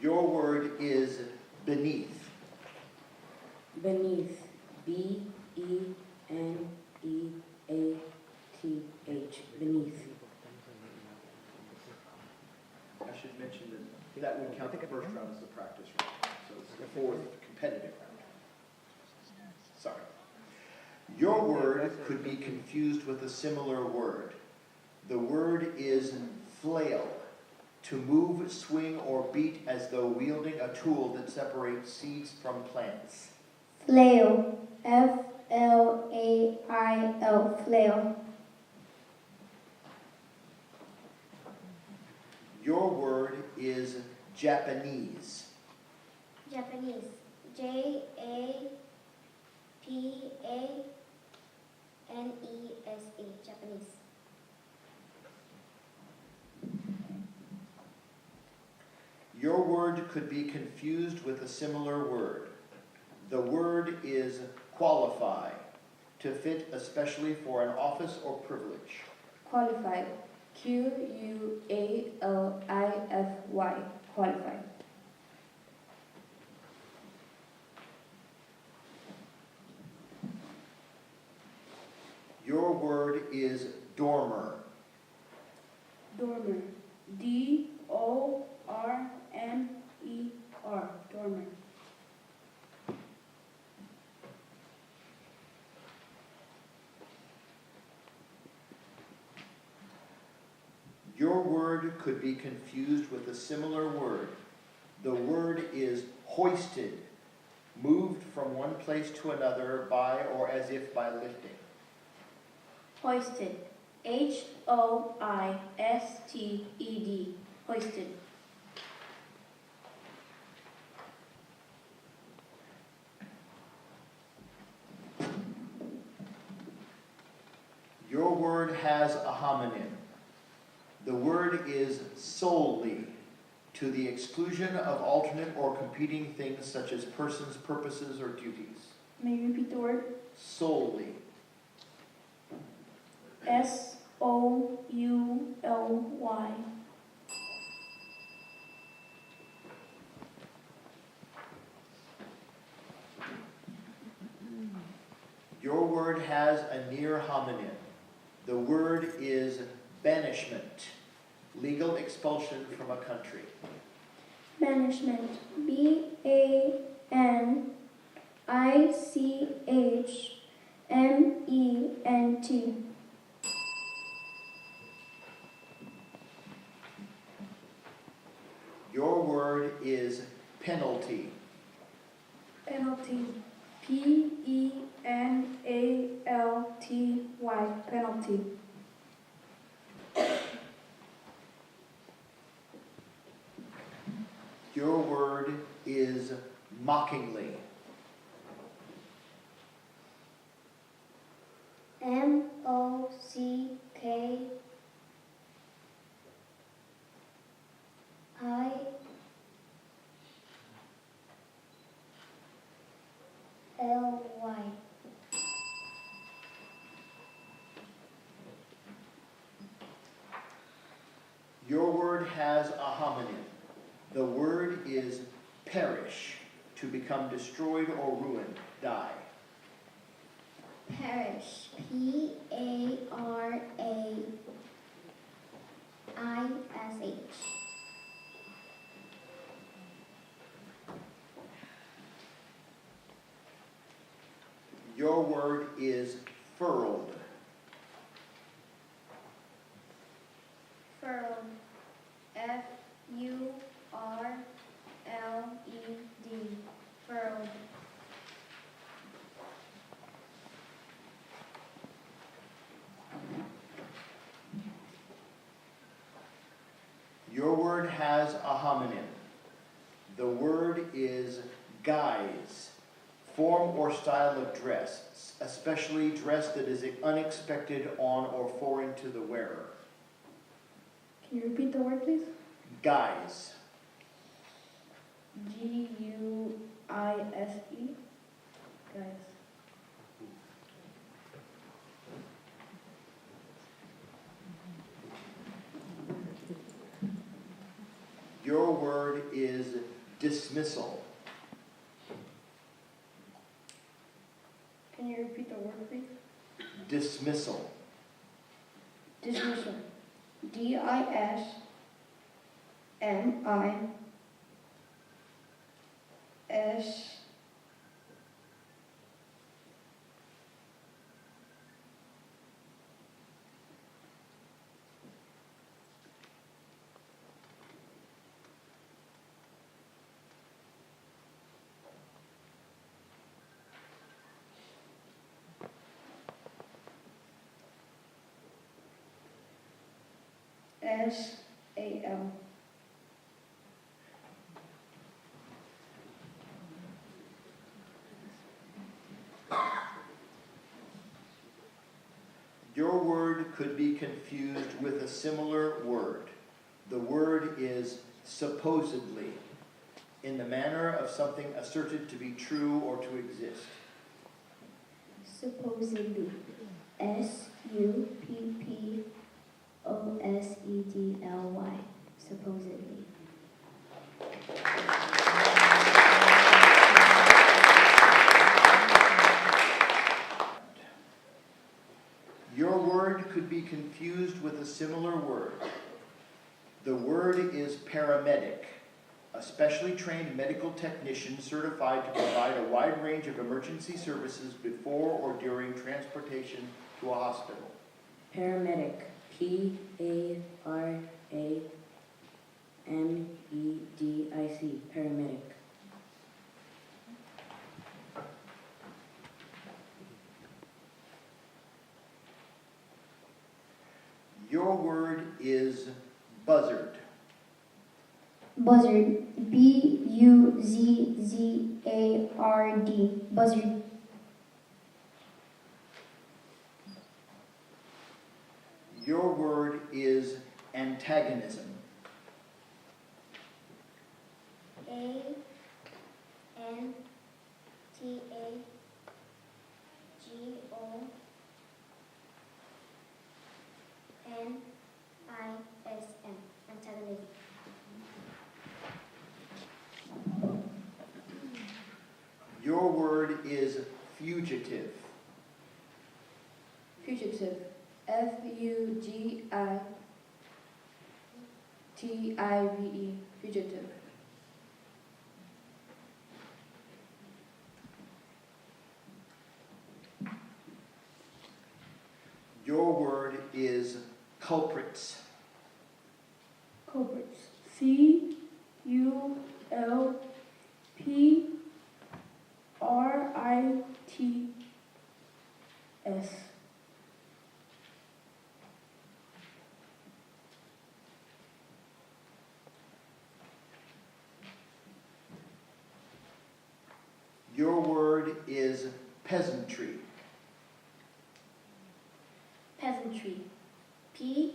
Your word is beneath. Beneath. B-E-N-E-A-T-H. Beneath. I should mention that would count the first round as the practice round. So it's the fourth competitive round. Sorry. Your word could be confused with a similar word. The word is flail. To move, swing, or beat as though wielding a tool that separates seeds from plants. Flail. F-L-A-I-L. Flail. Your word is Japanese. Japanese. J-A-P-A-N-E-S-E. Japanese. Your word could be confused with a similar word. The word is qualify, to fit especially for an office or privilege. Qualified. Q-U-A-L-I-F-Y. Qualified. Your word is dormer. Dormer. D-O-R-M-E-R. Dormer. Your word could be confused with a similar word. The word is hoisted, moved from one place to another by or as if by lifting. Hoisted. H-O-I-S-T-E-D. Hoisted. Your word has a homonym. The word is solely, to the exclusion of alternate or competing things such as persons, purposes, or duties. May you repeat the word? Solely. S-O-U-L-Y. Your word has a near homonym. The word is banishment, legal expulsion from a country. Banishment. B-A-N-I-C-H-M-E-N-T. Your word is penalty. Penalty. P-E-N-A-L-T-Y. Penalty. Your word is mockingly. M-O-C-K-I-L-Y. Your word has a homonym. The word is perish, to become destroyed or ruined, die. Parish. P-A-R-A-I-S-H. Your word is furled. Furled. F-U-R-L-E-D. Furled. Your word has a homonym. The word is guise, form or style of dress, especially dress that is unexpected on or foreign to the wearer. Can you repeat the word, please? Guise. G-U-I-S-E. Guys. Your word is dismissal. Can you repeat the word, please? Dismissal. Dismissal. D-I-S-M-I-S. S-A-L. Your word could be confused with a similar word. The word is supposedly, in the manner of something asserted to be true or to exist. Supposedly. S-U-P-P-O-S-E-D-L-Y. Supposedly. Your word could be confused with a similar word. The word is paramedic, a specially trained medical technician certified to provide a wide range of emergency services before or during transportation to a hospital. Paramedic. P-A-R-A-M-E-D-I-C. Paramedic. Your word is buzzard. Buzzard. B-U-Z-Z-A-R-D. Buzzard. Your word is antagonism. Antagonism. Antagonism. Your word is fugitive. Fugitive. Fugitive. Fugitive. Your word is culprits. Culprits. Culprits. Your word is peasantry. Peasantry. Peasantry.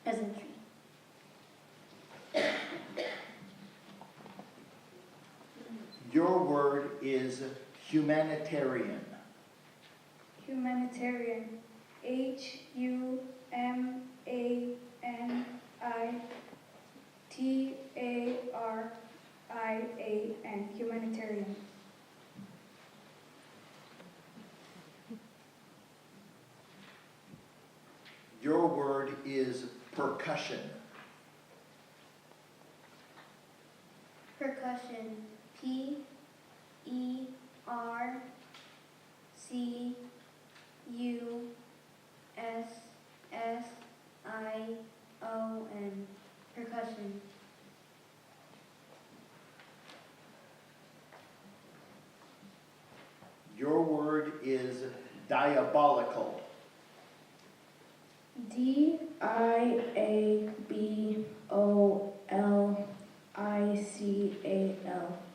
Peasantry. Your word is humanitarian. Humanitarian. Humanitarian. Humanitarian. Your word is percussion. Percussion. Percussion. Percussion. Your word is diabolical. Diabolical.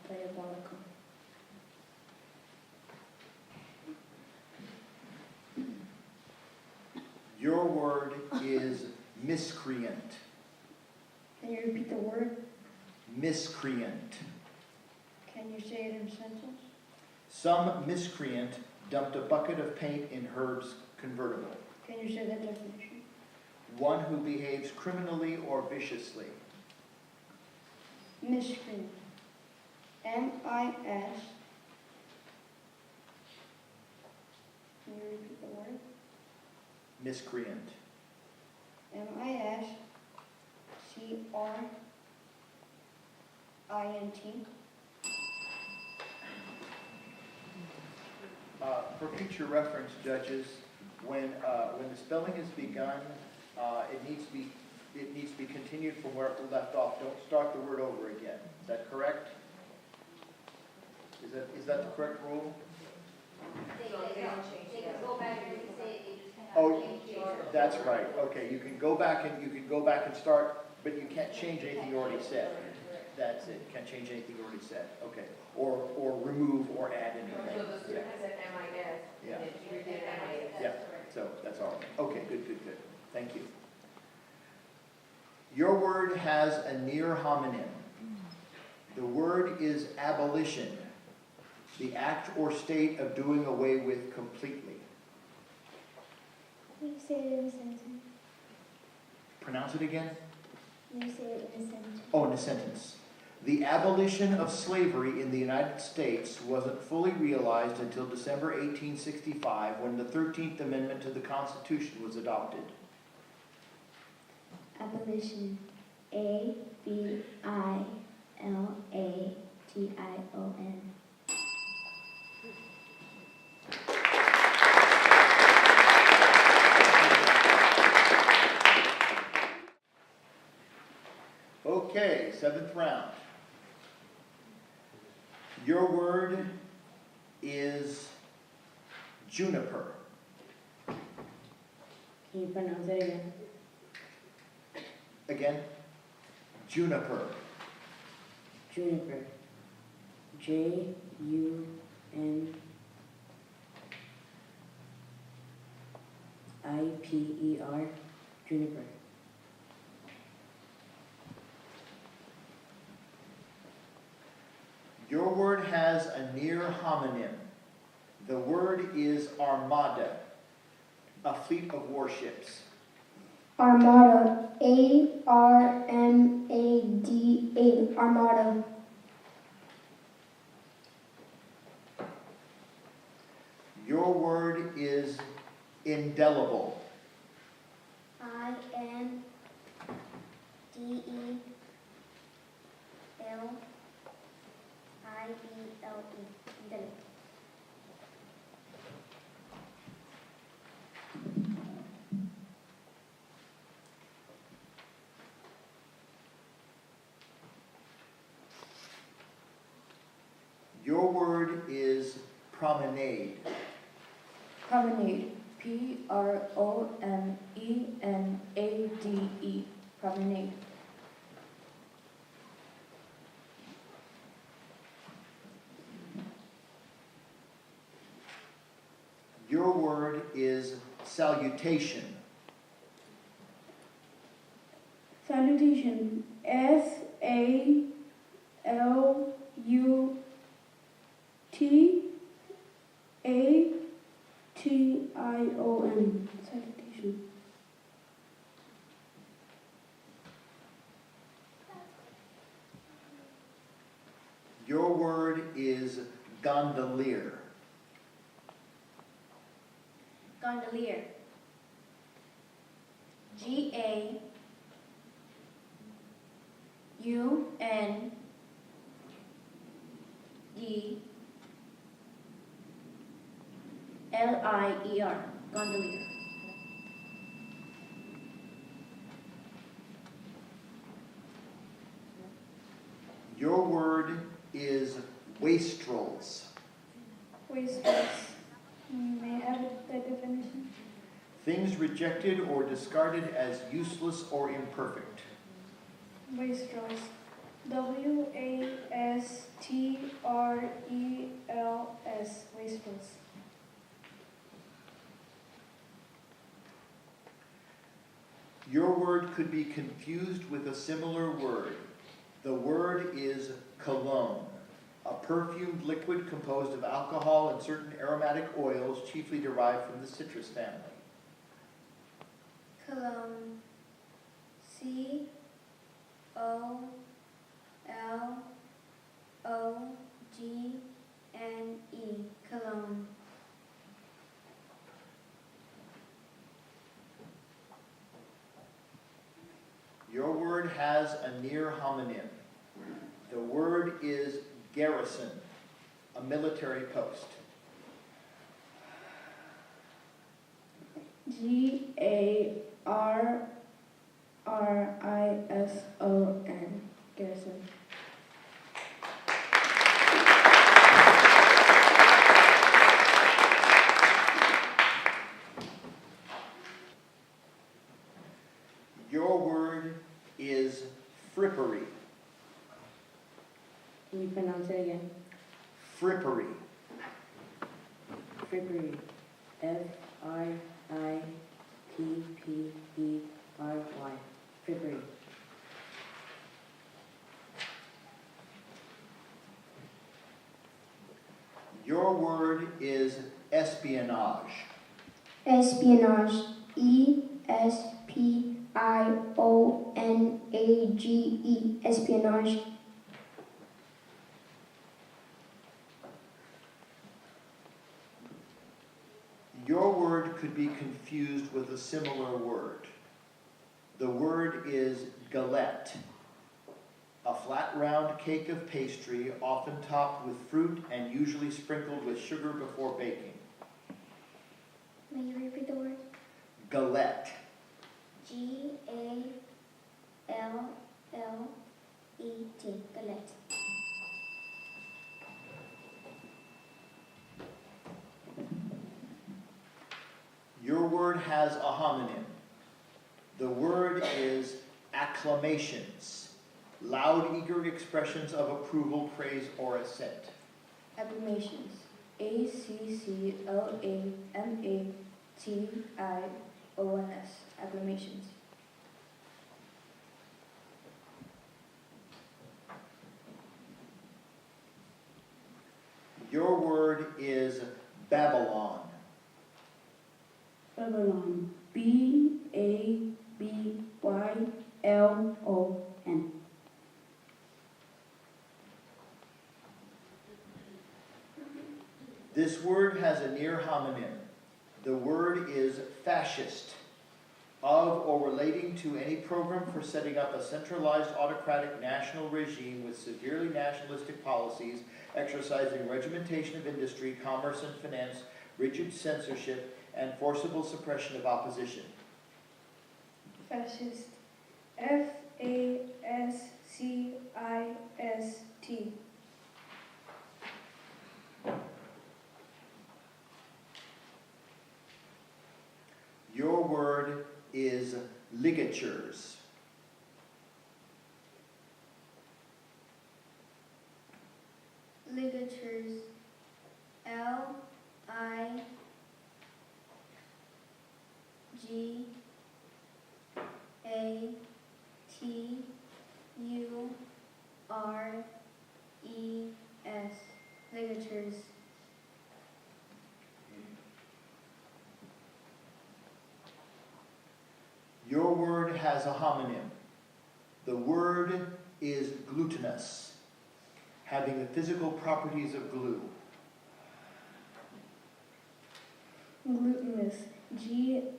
Diabolical. Your word is miscreant. Can you repeat the word? Miscreant. Can you say it in a sentence? Some miscreant dumped a bucket of paint in Herb's convertible. Can you say that definition? One who behaves criminally or viciously. Miscreant. M-I-S. Can you repeat the word? Miscreant. M-I-S-C-R-I-N-T. For future reference, judges, when the spelling is begun, it needs to be continued from where it left off. Don't start the word over again. Is that correct? Is that the correct rule? They can go back and say it, they just cannot Oh, change it. that's right. Okay, you can go back and start, but you can't change anything you already said. That's it. Can't change anything you already said. Okay. Or remove or add anything. So the student has an MIS, Yeah. and if you did MIS. Yeah. So that's all right. Okay, good. Thank you. Your word has a near homonym. The word is abolition, the act or state of doing away with completely. Can you say it in a sentence? Pronounce it again. Can you say it in a sentence? Oh, in a sentence. The abolition of slavery in the United States wasn't fully realized until December 1865 when the 13th Amendment to the Constitution was adopted. Abolition. A-B-I-L-A-T-I-O-N. Okay, 7th round. Your word is juniper. Can you pronounce it again? Again, juniper. Juniper. J-U-N-I-P-E-R. IPER, juniper. Your word has a near homonym. The word is armada, a fleet of warships. Armada. ARMADA. Armada. Your word is indelible. INDELEBLE. Indelible. Your word is promenade. Promenade. PROMENADE. Promenade. Your word is salutation. Salutation. SALUTATION. Salutation. Your word is gondolier. Gondolier. GAUNDLIER. Gondolier. Your word is wastrels. Wastrels. May I have the definition? Things rejected or discarded as useless or imperfect. Wastrels. WASTRELS. Wastrels. Your word could be confused with a similar word. The word is cologne, a perfumed liquid composed of alcohol and certain aromatic oils chiefly derived from the citrus family. Cologne. COLOGNE. Cologne. Your word has a near homonym. The word is garrison, a military post. GARRISON. Garrison. Your word is frippery. Can you pronounce it again? Frippery. Frippery. FRIPPERY. Frippery. Your word is espionage. Espionage. ESPIONAGE. Espionage. Your word could be confused with a similar word. The word is galette, a flat round cake of pastry often topped with fruit and usually sprinkled with sugar before baking. May you repeat the word? Galette. GALLET. Galette. Your word has a homonym. The word is acclamations, loud, eager expressions of approval, praise, or assent. Acclamations. ACCLAMATIONS. ONS, acclamations. Your word is Babylon. Babylon. BABYLON. This word has a near homonym. The word is fascist, of or relating to any program for setting up a centralized autocratic national regime with severely nationalistic policies, exercising regimentation of industry, commerce, and finance, rigid censorship, and forcible suppression of opposition. Fascist. FASCIST. Your word is ligatures. Ligatures. LIGATURES. Ligatures. Your word has a homonym. The word is glutinous, having the physical properties of glue. Glutinous. GLUTENOUS.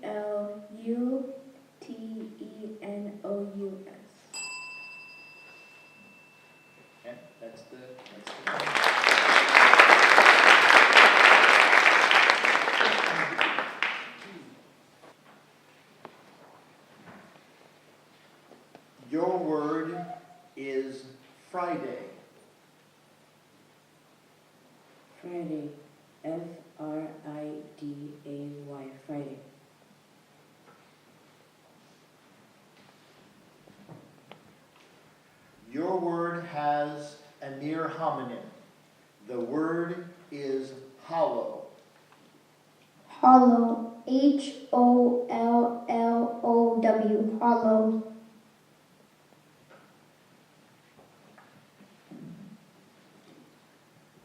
Okay, that's the Your word is Friday. Friday. FRIDAY. Friday. Your word has a near homonym. The word is hollow. Hollow. HOLLOW. Hollow.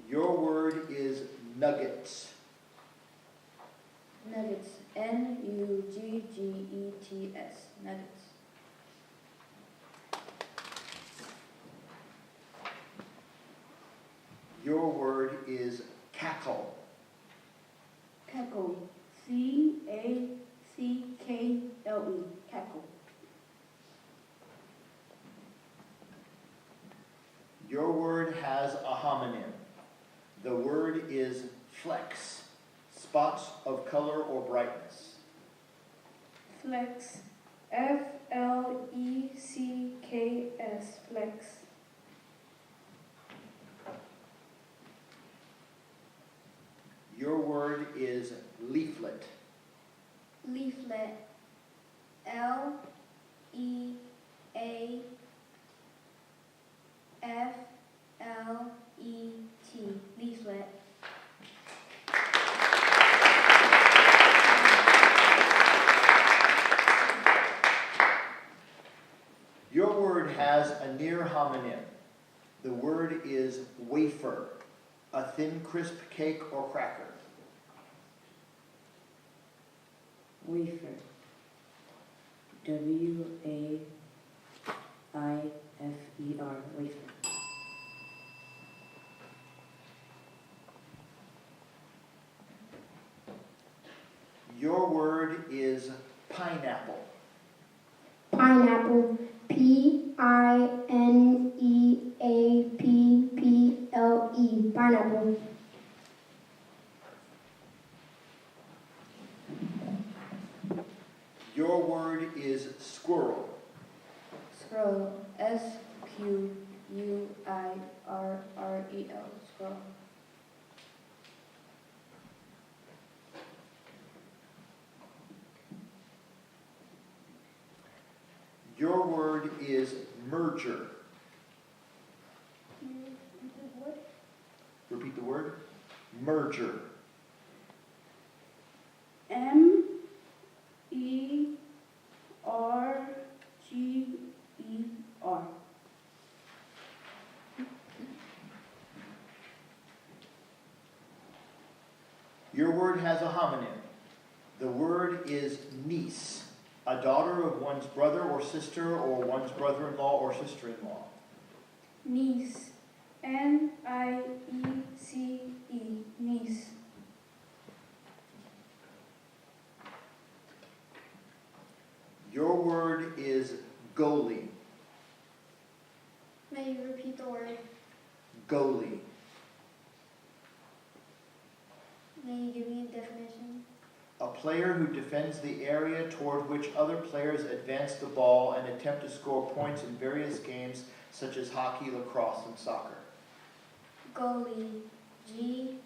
Your word is nuggets. Nuggets. NUGGETS. Nuggets. Your word is cackle. Cackle. CACKLE. Cackle. Your word has a homonym. The word is flecks, spots of color or brightness. Flex. FLECKS. Flex. Your word is leaflet. Leaflet. LEAFLET. Leaflet. Your word has a near homonym. The word is wafer, a thin crisp cake or cracker. Wafer. WAIFER. Wafer. Your word is pineapple. Pineapple. PINEAPPLE. Pineapple. Your word is squirrel. Scroll. SQUIRREL. Scroll. Your word is merger. Repeat the word. Merger. MERGER. has a homonym. The word is niece, a daughter of one's brother or sister or one's brother-in-law or sister-in-law. Niece. N-I-E-C-E. Niece. Your word is goalie. May you repeat the word? Goalie. May you give me a definition? A player who defends the area toward which other players advance the ball and attempt to score points in various games such as hockey, lacrosse, and soccer. Goalie. G-O-A-L-I-E.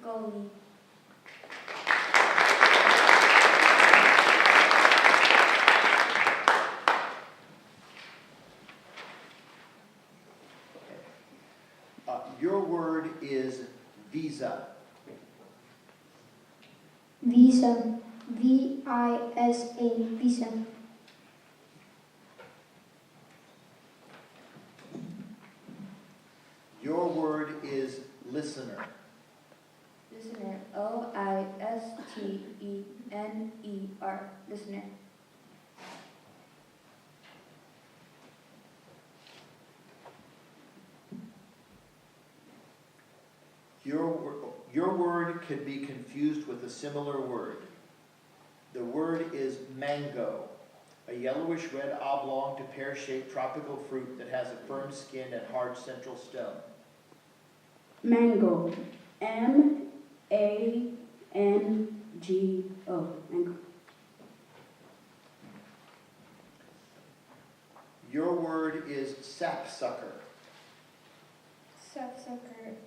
Goalie. Your word is visa. Visa. V-I-S-A. Visa. Your word is listener. Listener. L-I-S-T-E-N-E-R. Listener. Your word can be confused with a similar word. The word is mango, a yellowish-red oblong to pear-shaped tropical fruit that has a firm skin and hard central stone. Mango. M-A-N-G-O. Mango. Your word is sapsucker. Sapsucker.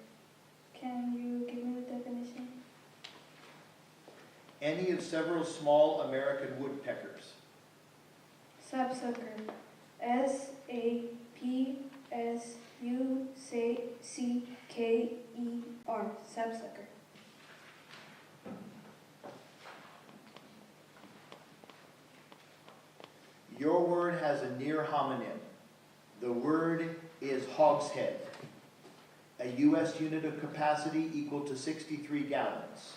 Can you give me the definition? Any of several small American woodpeckers. Sapsucker. S-A-P-S-U-C-K-E-R. Sapsucker. Your word has a near homonym. The word is hogshead, a U.S. unit of capacity equal to 63 gallons.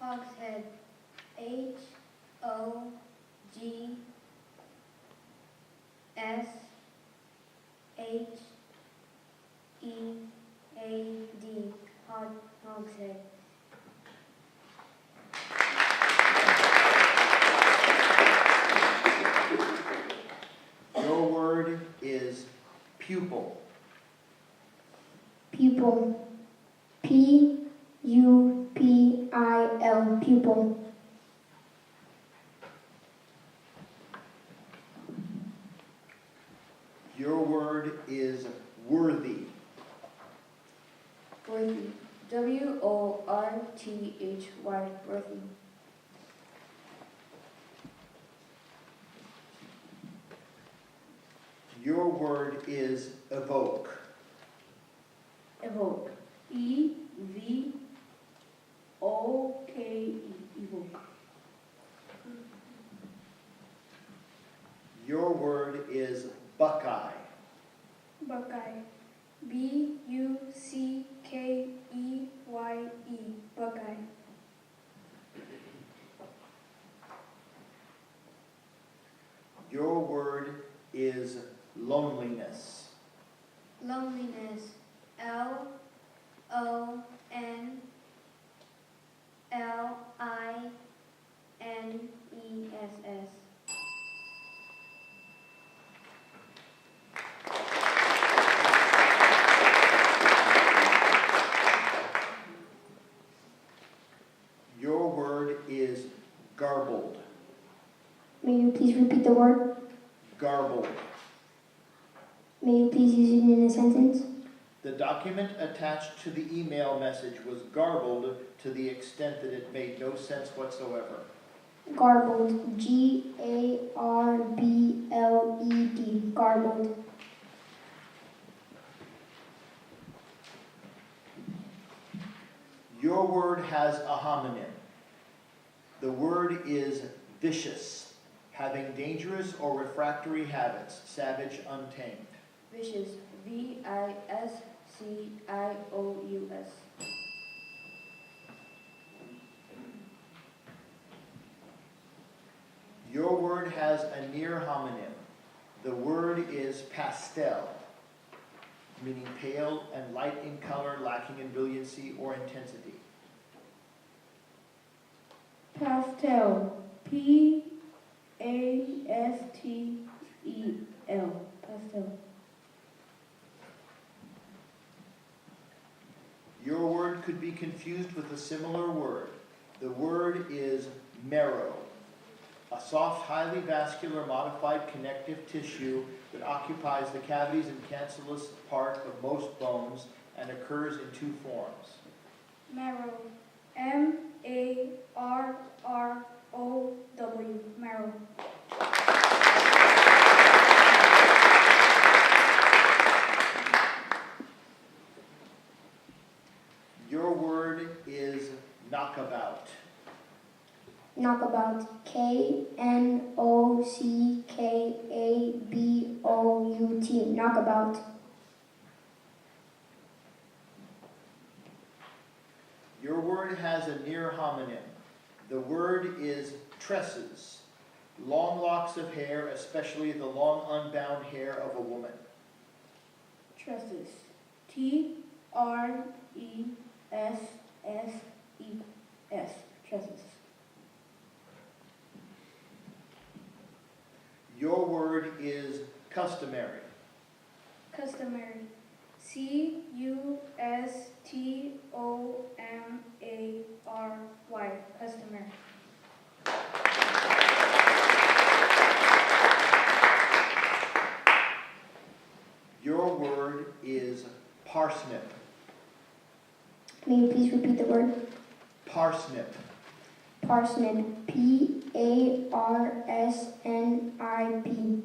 Hogshead. H-O-G-S-H-E-A-D. Hogshead. Your word is pupil. Pupil. P-U-P-I-L. Pupil. Your word is worthy. Worthy. W-O-R-T-H-Y. Worthy. Your word is evoke. Evoke. E-V-O-K-E. Evoke. Your word is buckeye. Buckeye. B-U-C-K-E-Y-E. Buckeye. Your word is loneliness. Loneliness. L-O-N-L-I-N-E-S-S. Your word is garbled. May you please repeat the word? Garbled. May you please use it in a sentence? The document attached to the email message was garbled to the extent that it made no sense whatsoever. Garbled. G-A-R-B-L-E-D. Garbled. Your word has a homonym. The word is vicious, Having dangerous or refractory habits, savage, untamed. Vicious. VISCIOUS. Your word has a near homonym. The word is pastel, meaning pale and light in color, lacking in brilliancy or intensity. Pastel. PASTEL. Pastel. Your word could be confused with a similar word. The word is marrow, a soft, highly vascular, modified connective tissue that occupies the cavities and cancellous part of most bones and occurs in two forms. Marrow. MARROW. Marrow. Your word is knockabout. Knockabout. KNOCKABOUT. Knockabout. Your word has a near homonym. The word is tresses, long locks of hair, especially the long unbound hair of a woman. Tresses. TRESSES. Tresses. Your word is customary. Customary. CUSTOMARY. Customary. Your word is parsnip. May you please repeat the word? Parsnip. Parsnip. PARSNIP.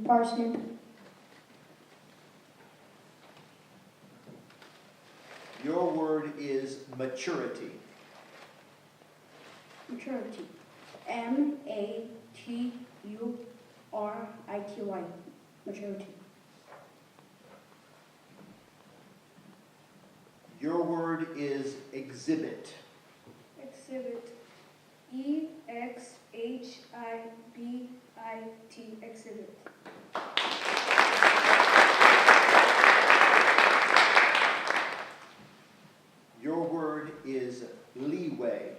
Parsnip. Your word is maturity. Maturity. MATURITY. Maturity. Your word is exhibit. Exhibit. EXHIBIT. Exhibit. Your word is leeway.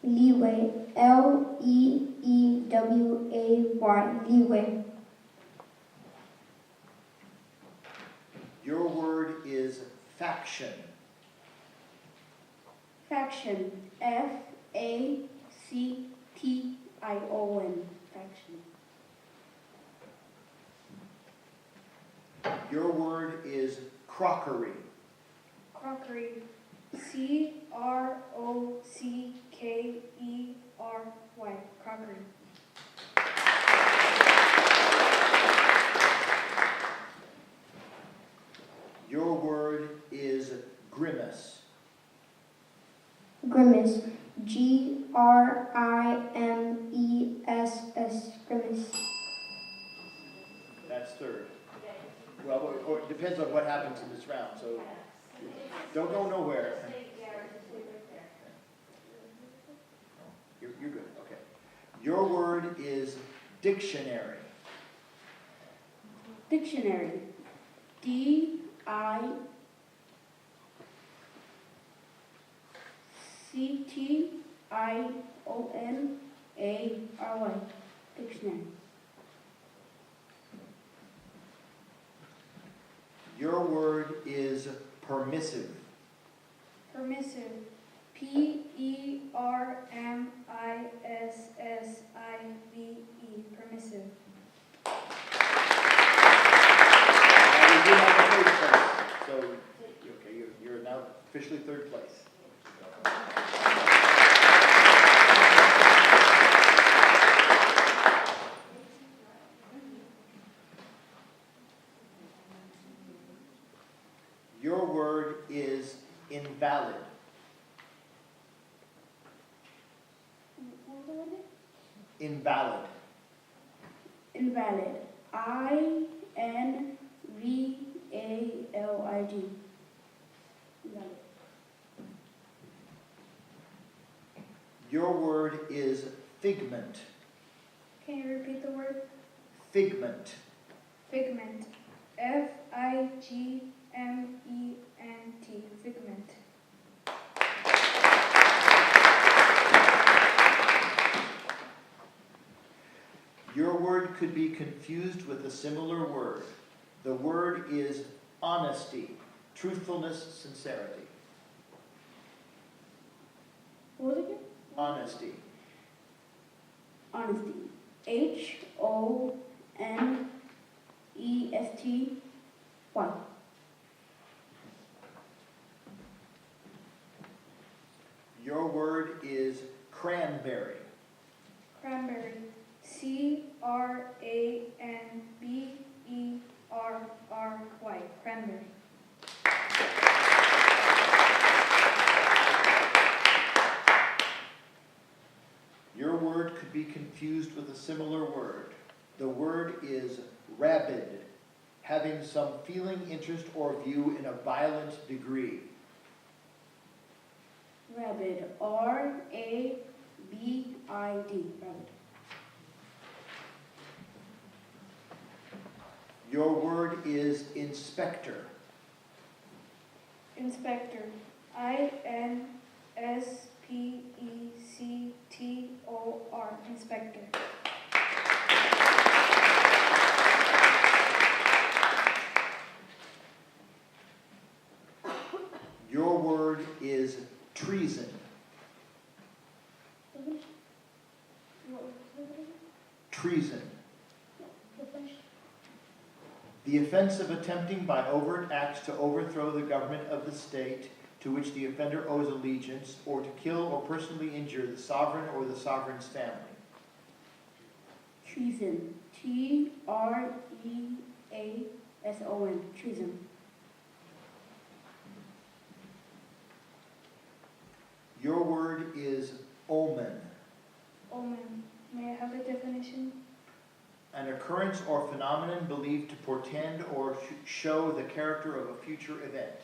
Leeway. LEEWAY. Leeway. Your word is faction. Faction. FACTION. Faction. Your word is crockery. Crockery. CROCKERY. Crockery. Your word is grimace. Grimace. GRIMESS. Grimace. That's third. Well, or it depends on what happens in this round, so don't go nowhere. You're good, okay. Your word is dictionary. Dictionary. DICTIONARY. Dictionary. Your word is permissive. Permissive. PERMISSIVE. Permissive. Now we do have a third place, so okay, you're now officially third place. Your word is invalid. What was the one? Invalid. Invalid. INVALID. Invalid. Your word is figment. Can you repeat the word? Figment. Figment. FIGMENT. Figment. Your word could be confused with a similar word. The word is honesty, truthfulness, sincerity. What was it again? Honesty. Honesty. HONESTY. Your word is cranberry. Cranberry. CRANBERRY. Cranberry. Your word could be confused with a similar word. The word is rabid, having some feeling, interest, or view in a violent degree. Rabid. RABID. Rabid. Your word is inspector. Inspector. INSPECTOR. Inspector. Your word is treason. Treason. The offense of attempting by overt acts to overthrow the government of the state to which the offender owes allegiance, or to kill or personally injure the sovereign or the sovereign's family. Treason. TREASON. Treason. Your word is omen. Omen. May I have a definition? An occurrence or phenomenon believed to portend or show the character of a future event.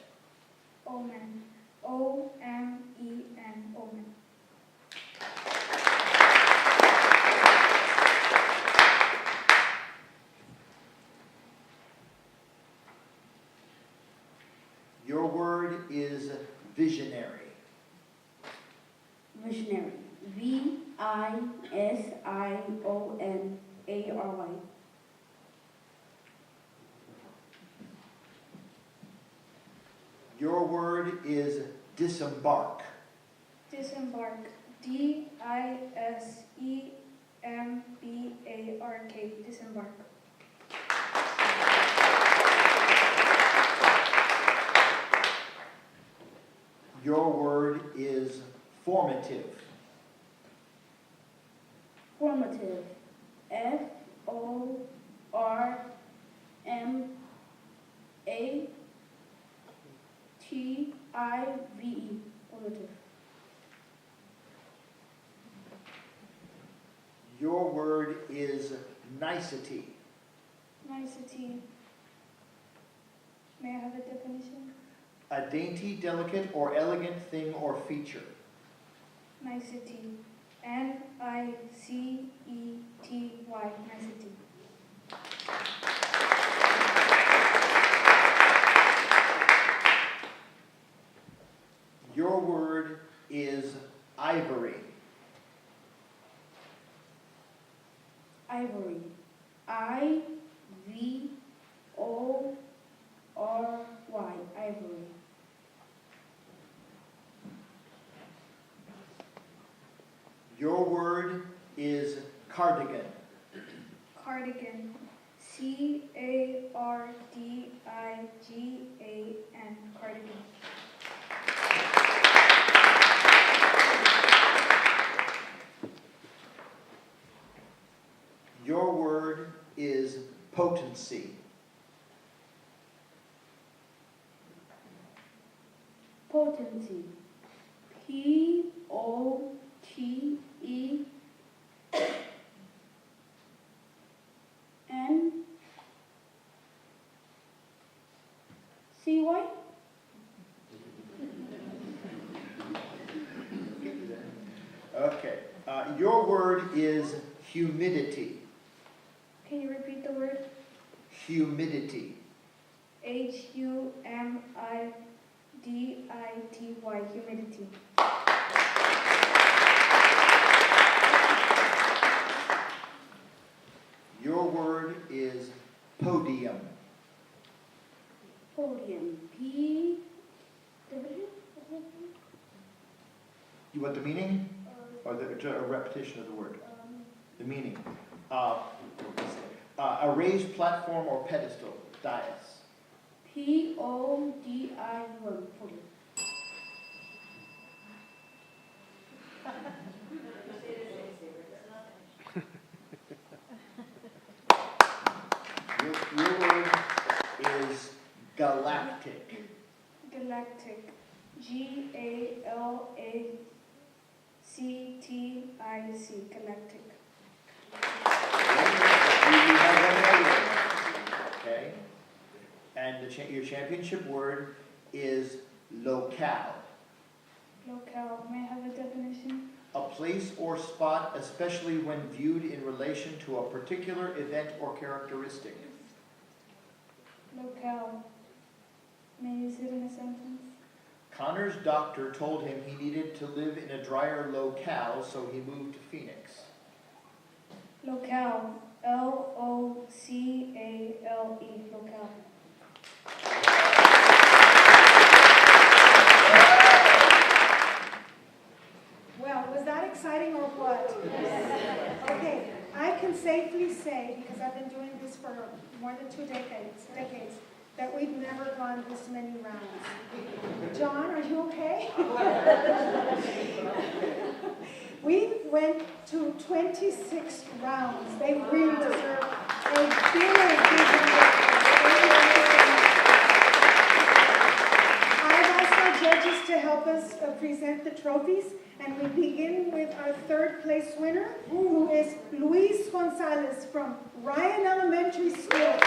Omen. OMEN. Omen. Your word is visionary. Visionary. VISIONARY. Your word is disembark. Disembark. DISEMBARK. Disembark. Your word is formative. Formative. FORMATIVE. Formative. Your word is nicety. Nicety. May I have a definition? A dainty, delicate, or elegant thing or feature. Nicety. NICETY. Nicety. Your word is ivory. Ivory. IVORY. Ivory. Your word is cardigan. Cardigan. CARDIGAN. Cardigan. Your word is potency. Potency. boy? Okay. Your word is humidity. Can you repeat the word? Humidity. Humidity, humidity. Your word is podium. Podium, You want the meaning? Or a repetition of the word? The meaning. A raised platform or pedestal, dais. Podium, podium. Your word is galactic. Galactic, Galactic, galactic. You have one more word. Okay? And your championship word is locale. Locale, may I have a definition? A place or spot, especially when viewed in relation to a particular event or characteristic. Locale, may I use it in a sentence? Connor's doctor told him he needed to live in a drier locale, so he moved to Phoenix. Locale, Locale, locale. Well, was that exciting or what? Okay, I can safely say, because I've been doing this for more than 2 decades, that we've never gone this many rounds. John, are you okay? We went to 26 rounds. They really deserve a big I've asked our judges to help us present the trophies, and we begin with our 3rd place winner, who is Luis Gonzalez from Ryan Elementary School.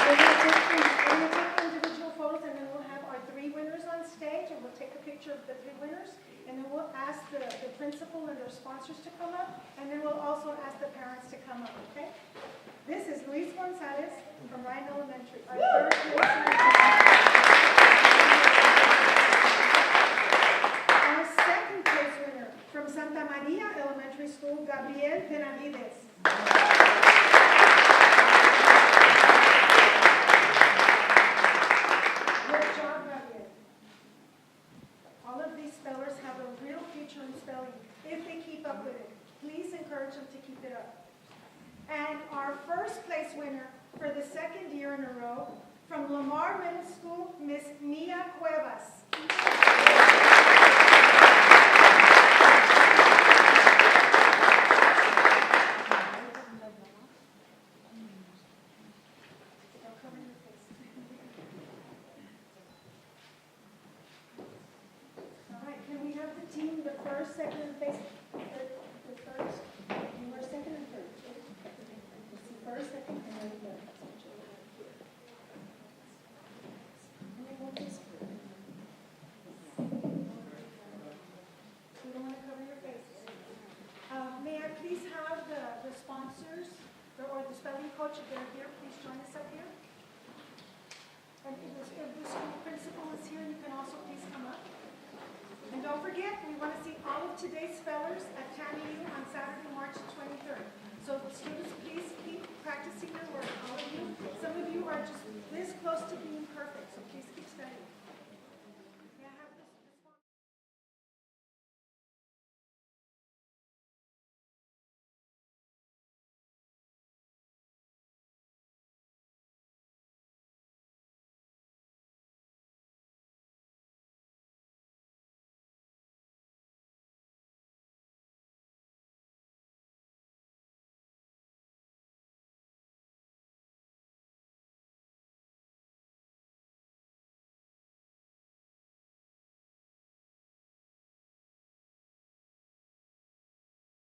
We're going to take individual photos, and then we'll have our 3 winners on stage, and we'll take a picture of the 3 winners, and then we'll ask the principal and their sponsors to come up, and then we'll also ask the parents to come up, okay? This is Luis Gonzalez from Ryan Elementary, our 3rd place winner. Our 2nd place winner from Santa Maria Elementary School, Gabriel Benavides. Good job, Gabriel. All of these spellers have a real future in spelling if they keep up with it. Please encourage them to keep it up. And our 1st place winner for the 2nd year in a row from Lamar Middle School, Miss Mia Cuevas. All right, can we have the team, the 1st, 2nd, and the 1st? You were 2nd and 3rd. It's the 1st, 2nd, and then the 3rd. And then we'll just we don't want to cover your faces. May I please have the sponsors or the spelling coach, if they're here, please join us up here. And if the school principal is here, you can also please come up. And don't forget, we want to see all of today's spellers at TAMU on Saturday, March 23rd. So students, please